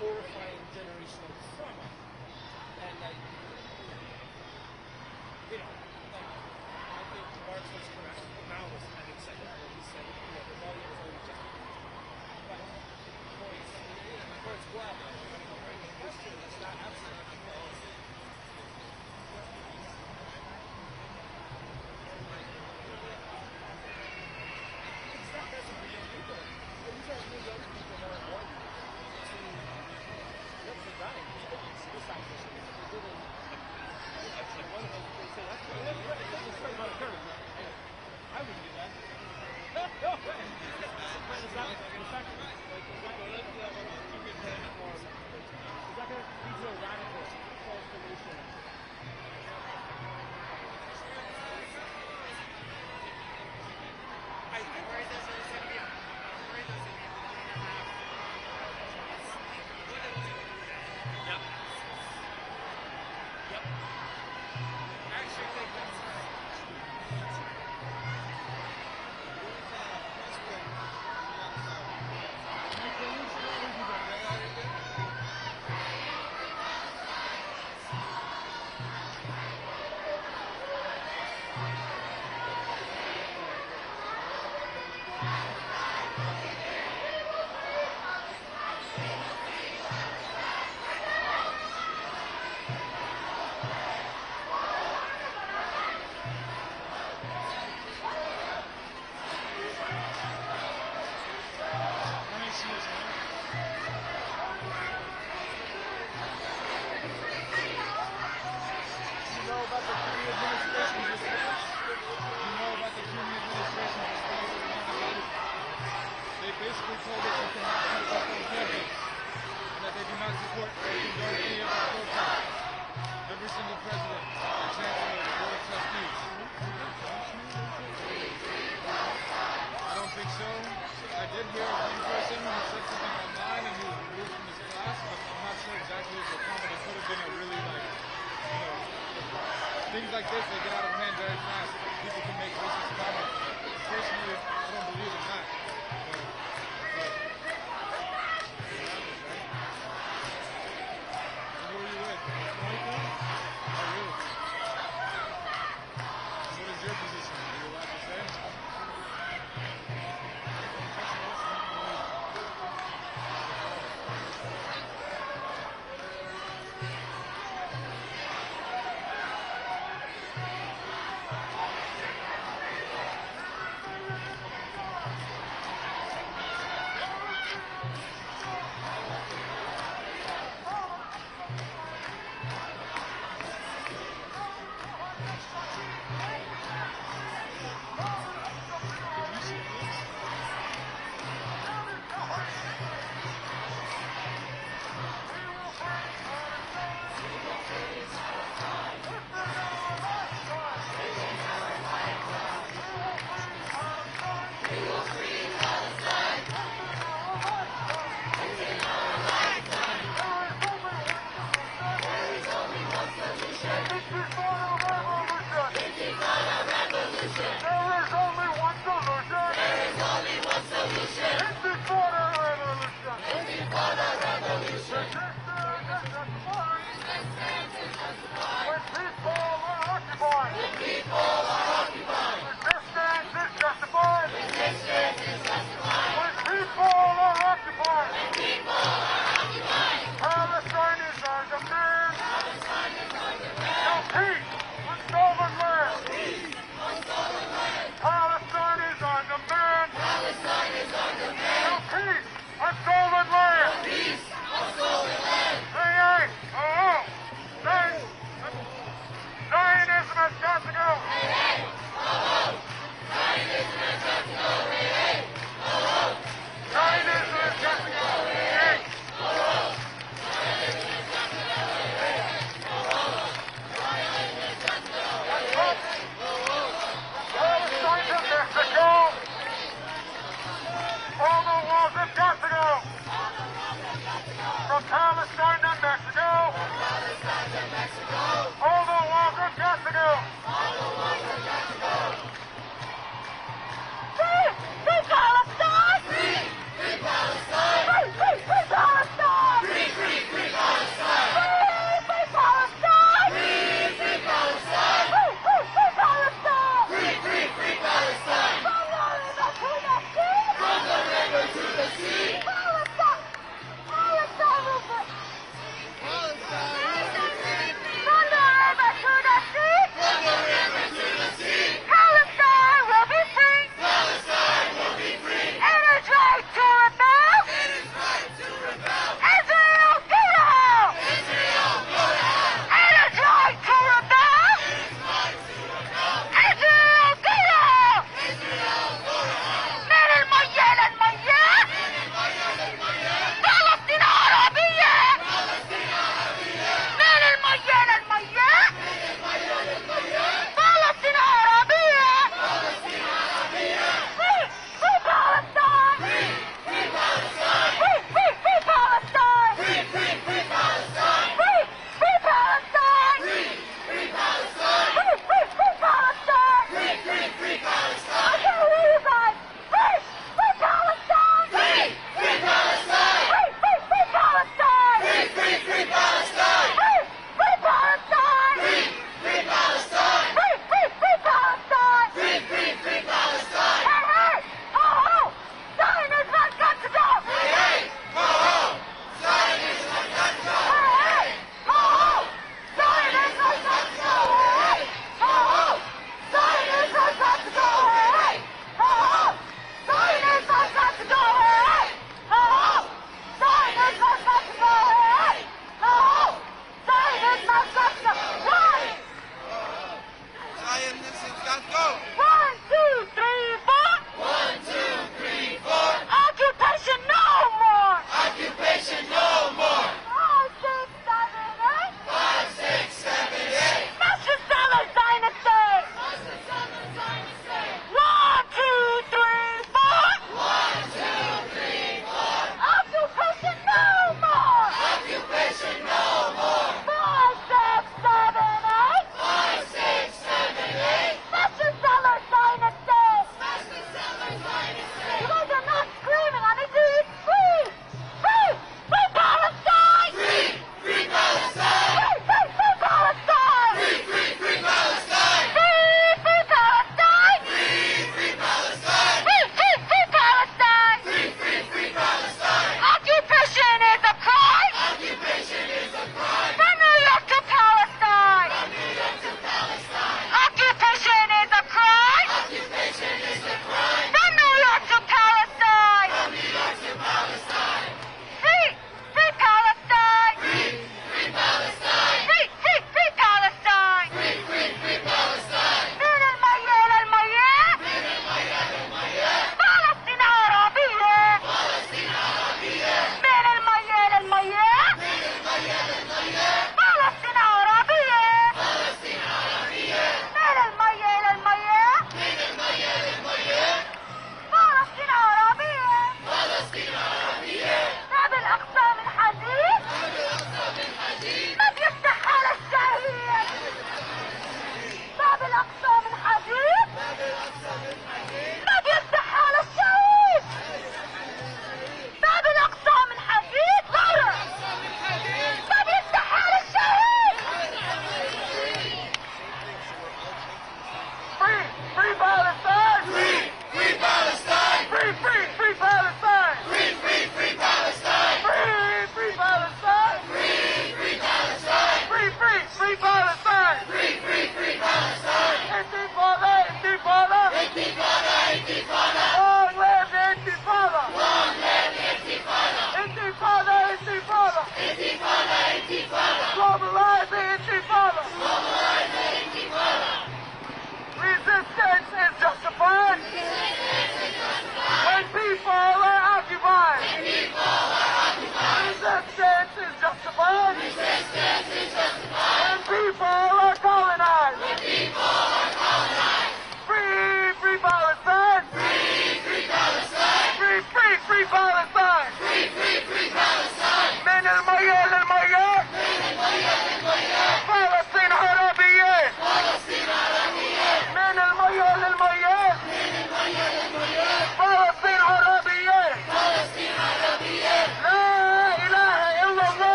Horrifying generational trauma, and like, you know, like, I think Marx was correct. Mao was, I think, said that when he said, you know, rebellion is only just, but for its well, history is not absolute.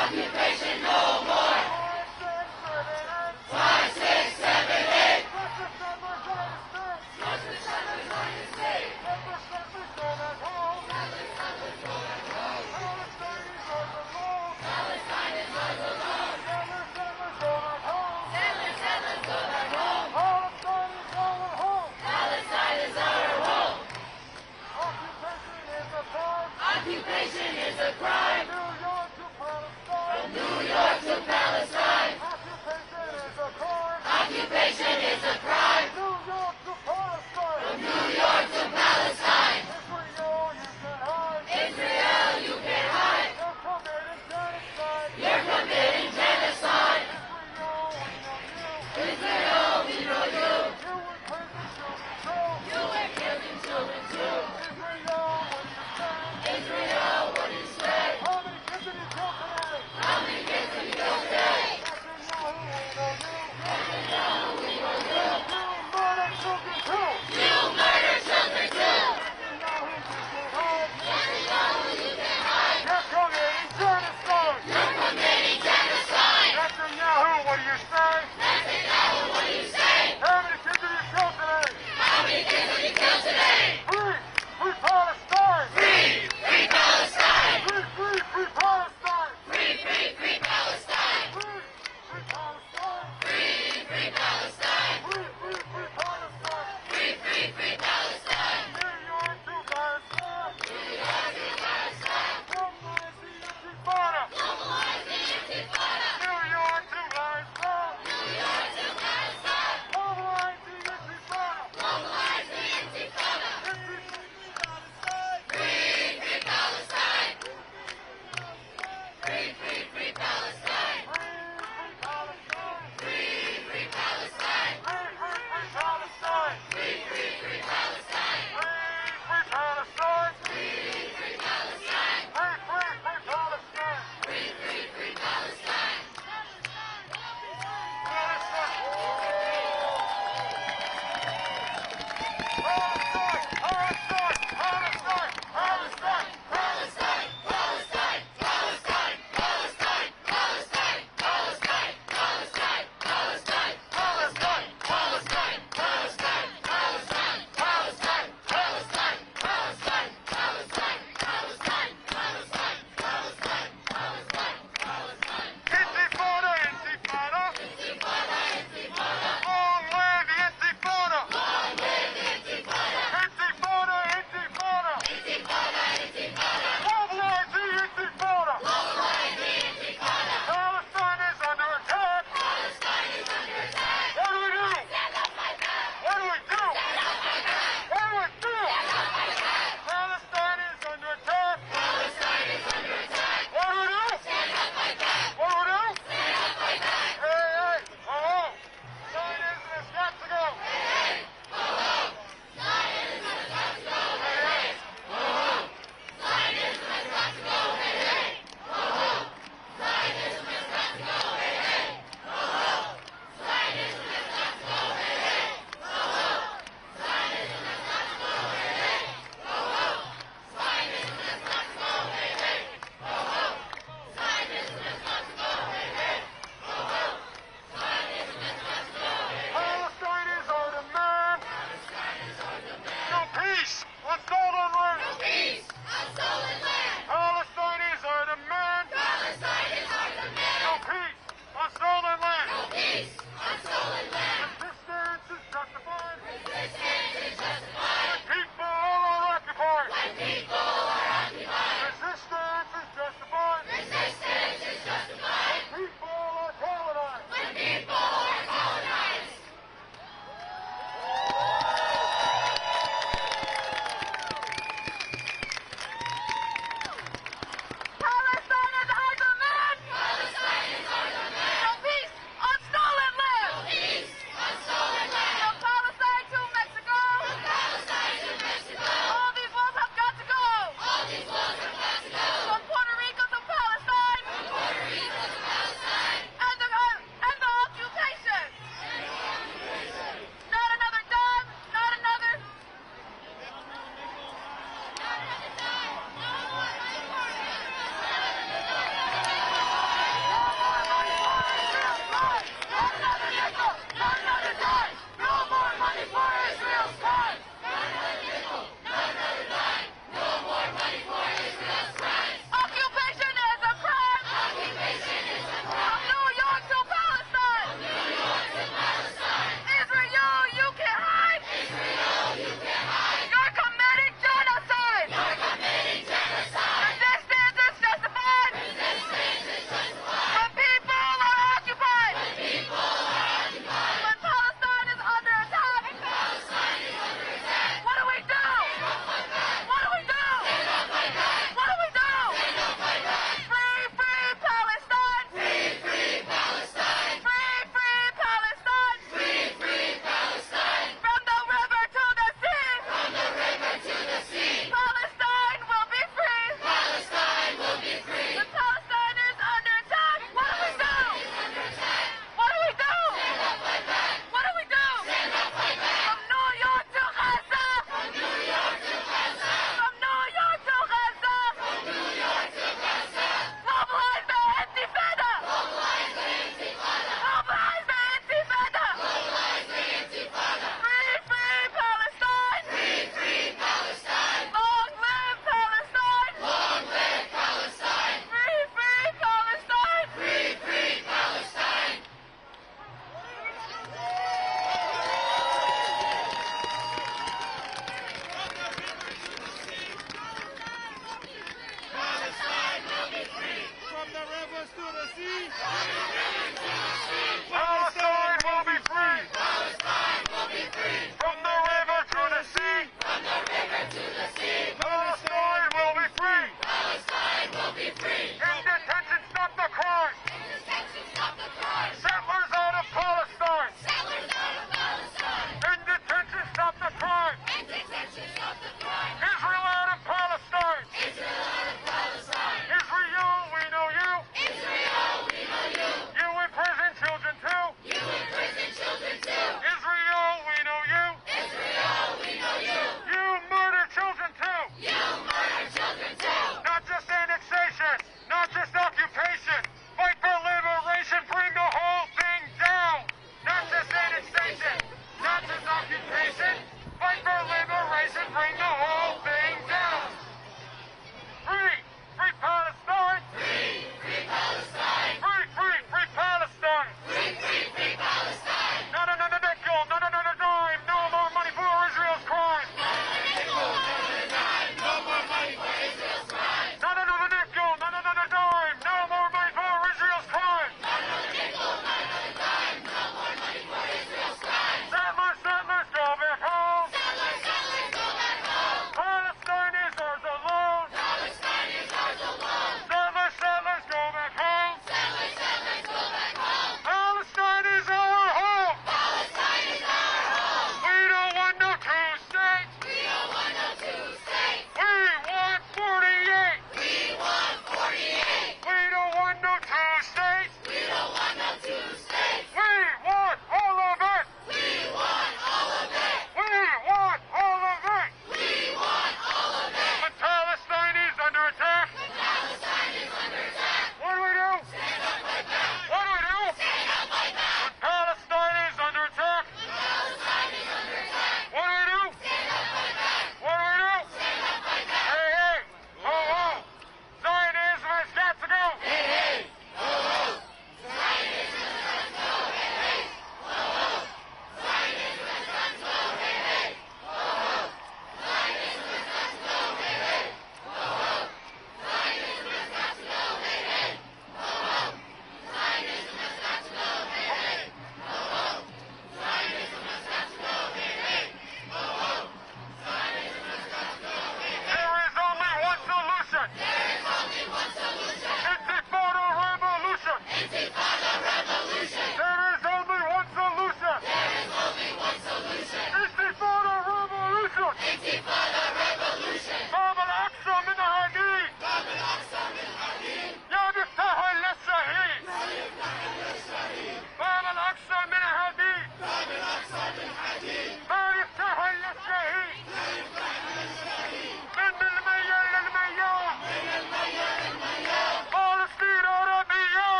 Occupation no more.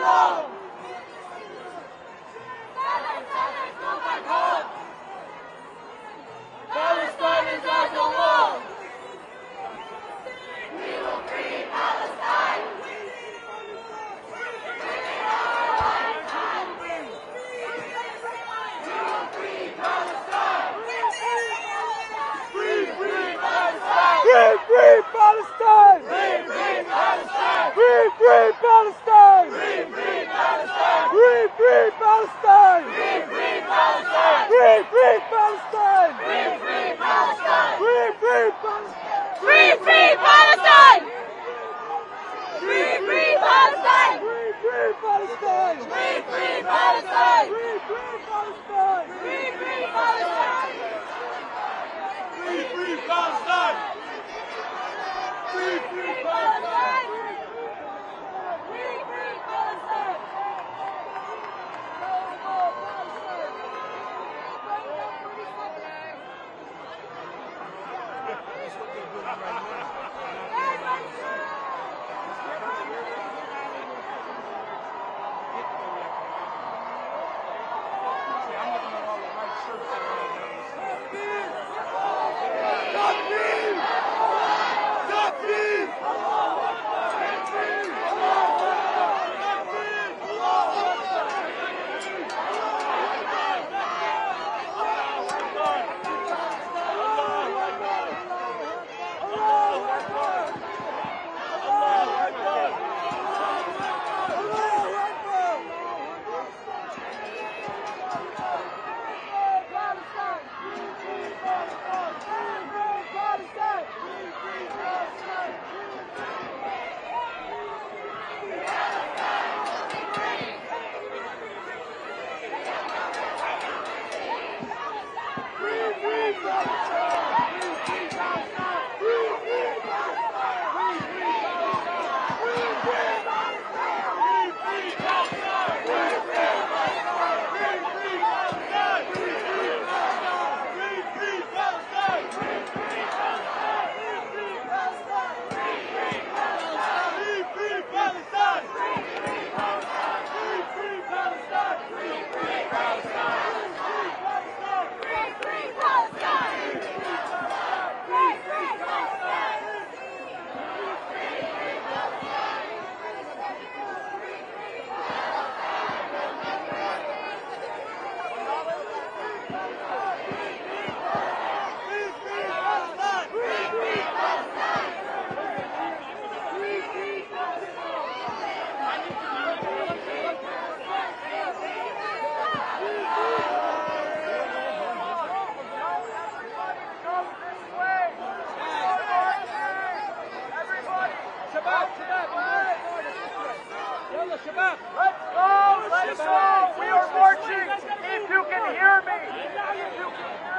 wrong. Palestine is not alone. We will free Palestine. Free, free Palestine! Free, free Palestine! Free, free Palestine! Free, free Palestine! Free, free Palestine! Free, free Palestine! Free, free Palestine! Free, free Palestine! Free, free Palestine! Free, free Palestine! Free, free Palestine! Free, free Palestine! Free, free Palestine! Free, free Palestine! Free, free Palestine! Free, free Palestine! Free, free Palestine! Let's go! We are marching! If you can hear me! If you can hear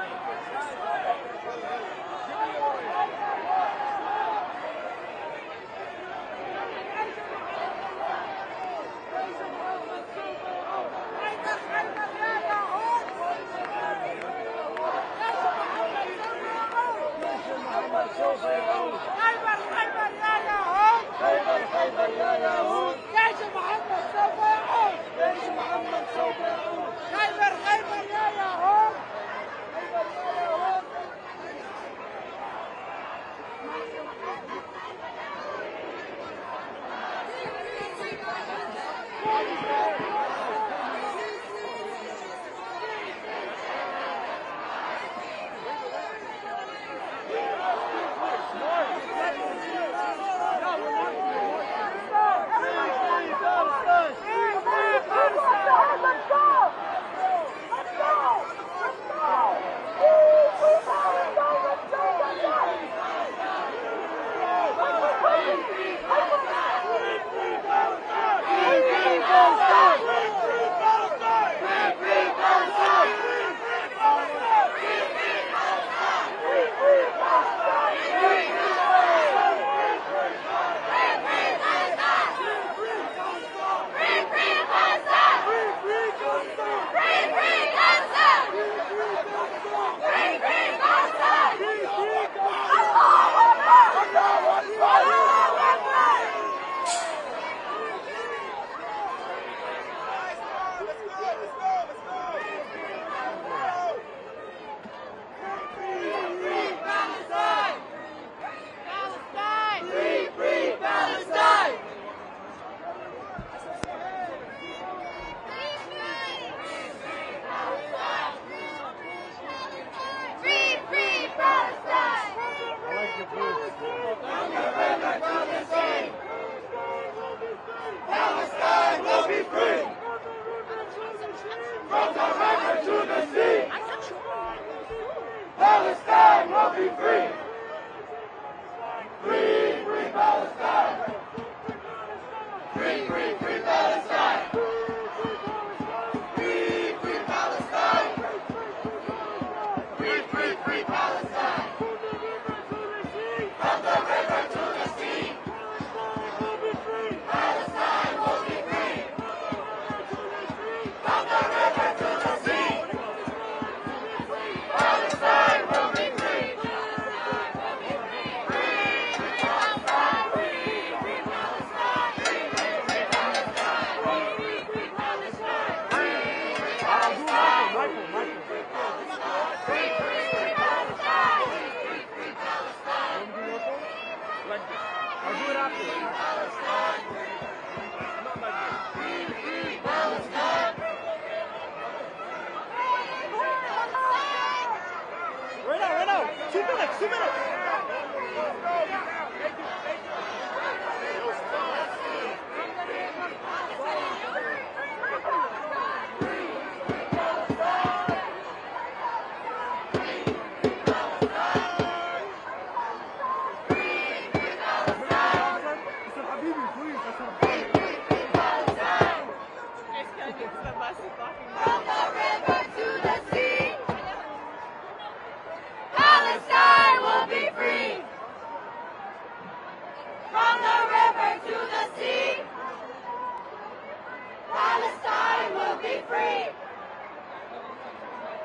will be free.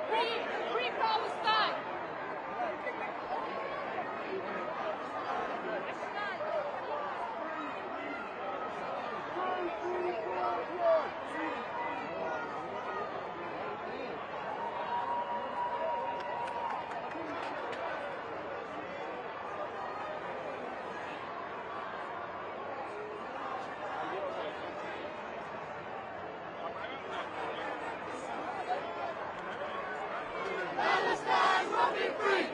Free, free Palestine. Palestine will be free.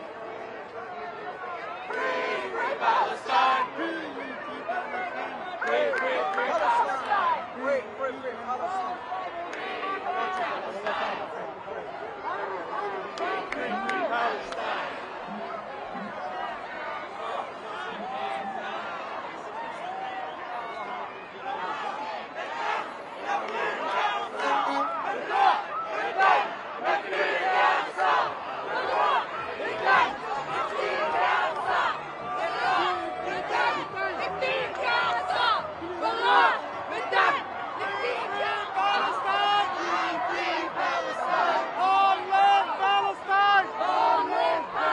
Free, free Palestine. Free, free Palestine. Free, free, free Palestine. Free, free, free Palestine. Free, free Palestine. Palestine! Long live Palestine! Long live Palestine!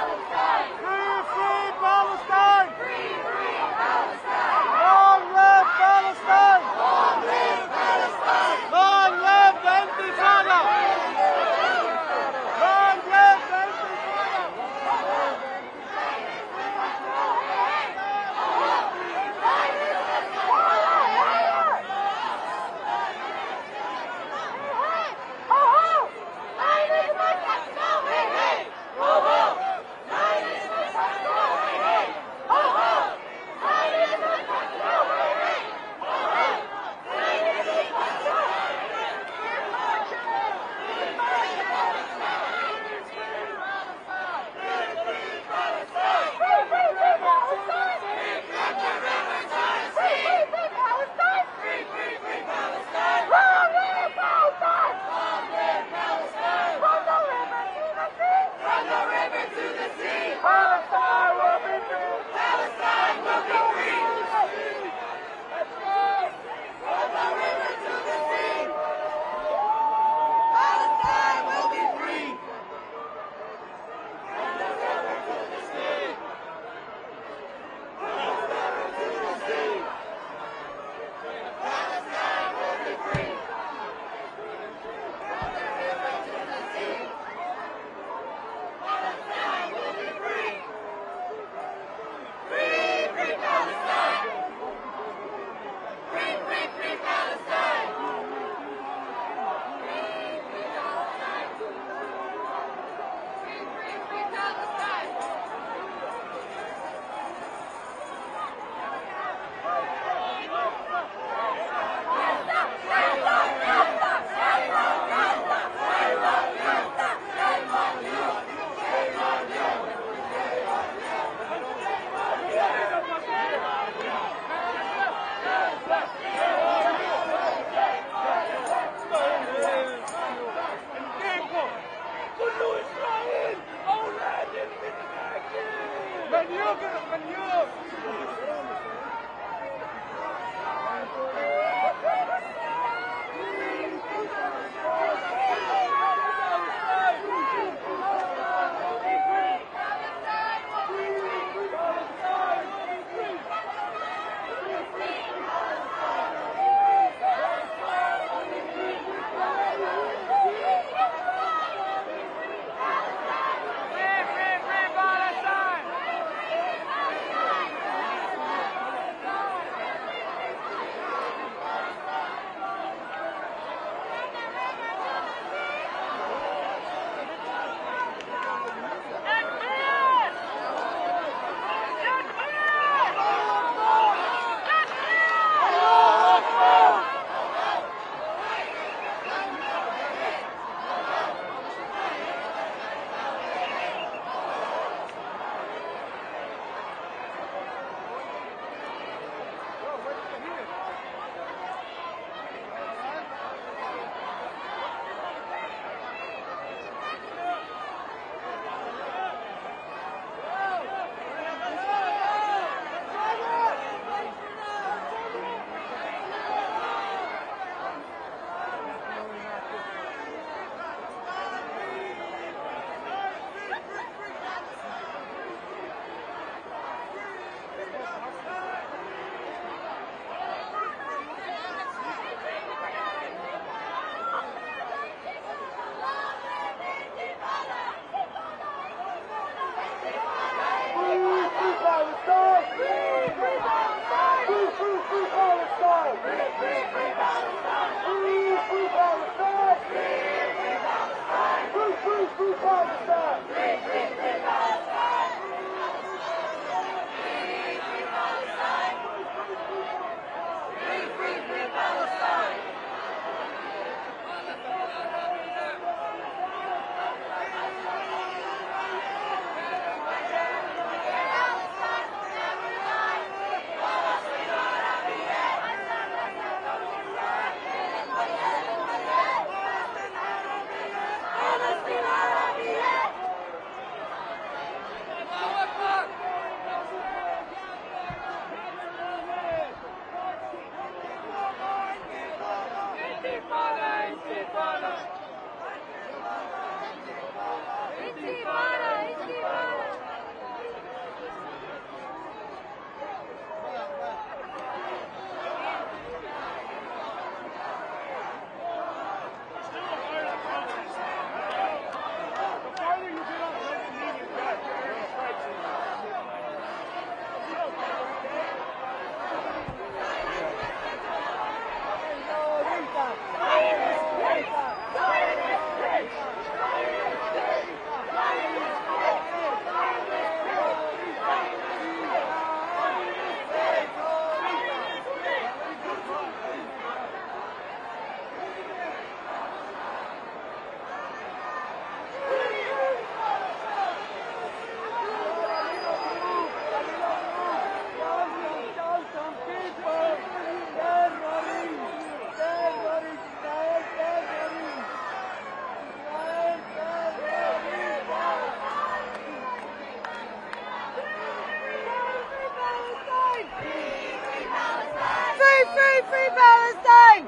Free Palestine!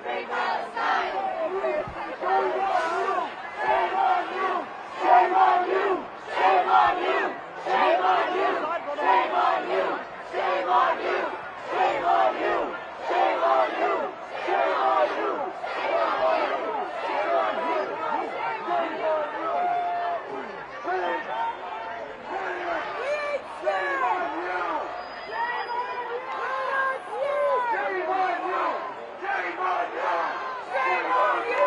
Free Palestine! Shame on you! Shame on you! Shame on you! Shame on you! Shame on you! Shame on you! Shame on you! Shame on you! Shame on you! Shame on you! Shame on you!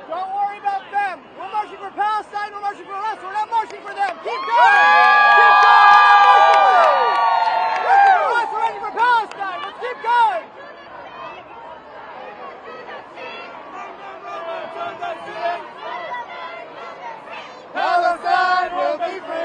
Don't worry about them. We're marching for Palestine. We're marching for us. We're not marching for for them. Keep going. Keep going. Unmercifully. We're ready for Palestine. Let's keep going. Palestine will be free.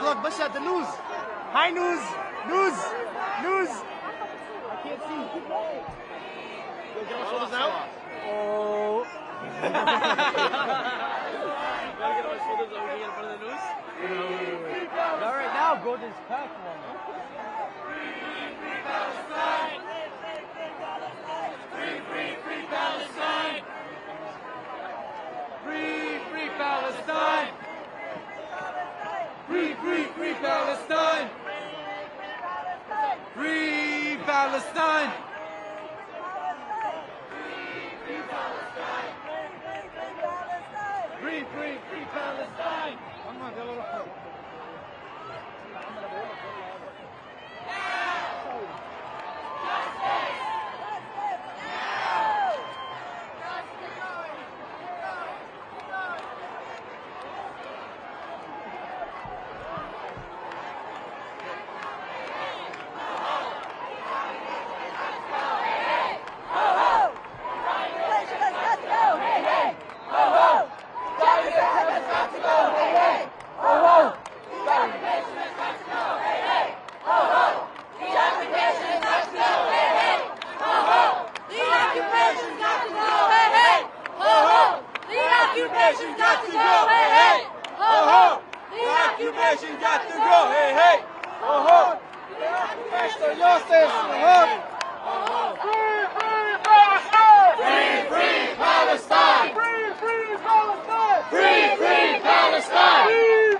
Look, Basha, the news. Hi, news. News. News. I can't see. Keep going. Yo, get my shoulders out. Oh. Gotta get my shoulders out. We can get in front of the news. Wait. Not right now. Go this path one. Free, free, free Palestine. Free, free Palestine. Free, free, free Palestine! Free Palestine! Free, free, free Palestine! justice. Free Palestine! Free Palestine! Free Palestine! Free Palestine!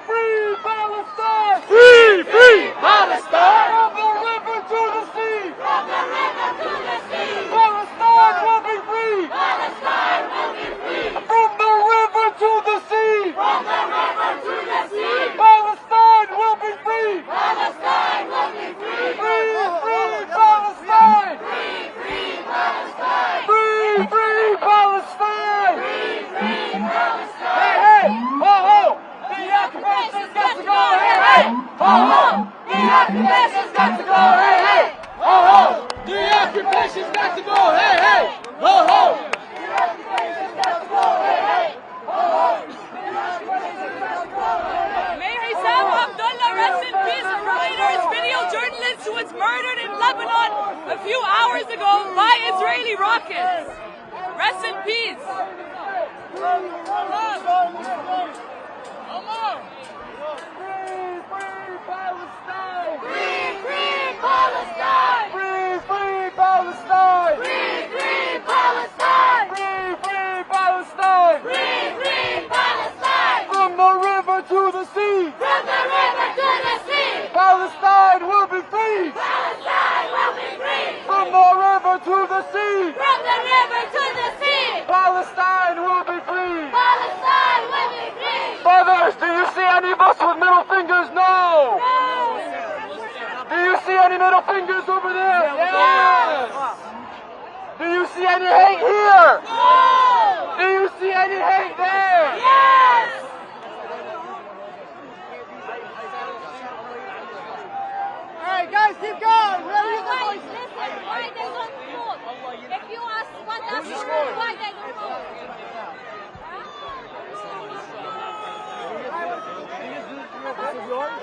Free Palestine! Free Palestine! From the river to the sea! From the river to the sea! Palestine will be free! Palestine will be free! From the river to the sea! From the river to the sea! Palestine will be free! Palestine will be free! Free Palestine! Free Palestine! Free Palestine! Free Palestine! Hey, hey! Ho, ho! The activists got to go! Hey, hey! Ho, ho! The activists got to go! Hey, hey! Ho, ho! The occupation's got to go! Hey, hey! Ho, ho! The occupation's got to go! Hey, hey! Ho, ho! Mayor Issam Abdullah, rest in peace, a writer, video journalist who was murdered in Lebanon a few hours ago by Israeli rockets. Rest in peace. Palestine! Free Palestine! Free Palestine! Free Palestine! Free Palestine! Free Palestine! From the river to the sea! From the river to the sea! Palestine will be free! Palestine will be free! From the river to the sea! From the river to the sea! Palestine will be free! Palestine will be free! Brothers, do you see any of us with middle fingers? No! Do you see any middle fingers over there? Yes! Do you see any hate here? No! Do you see any hate there? Yes! Alright guys, keep going! Guys, listen, why they don't vote? If you want us to vote, why they don't vote? This is yours?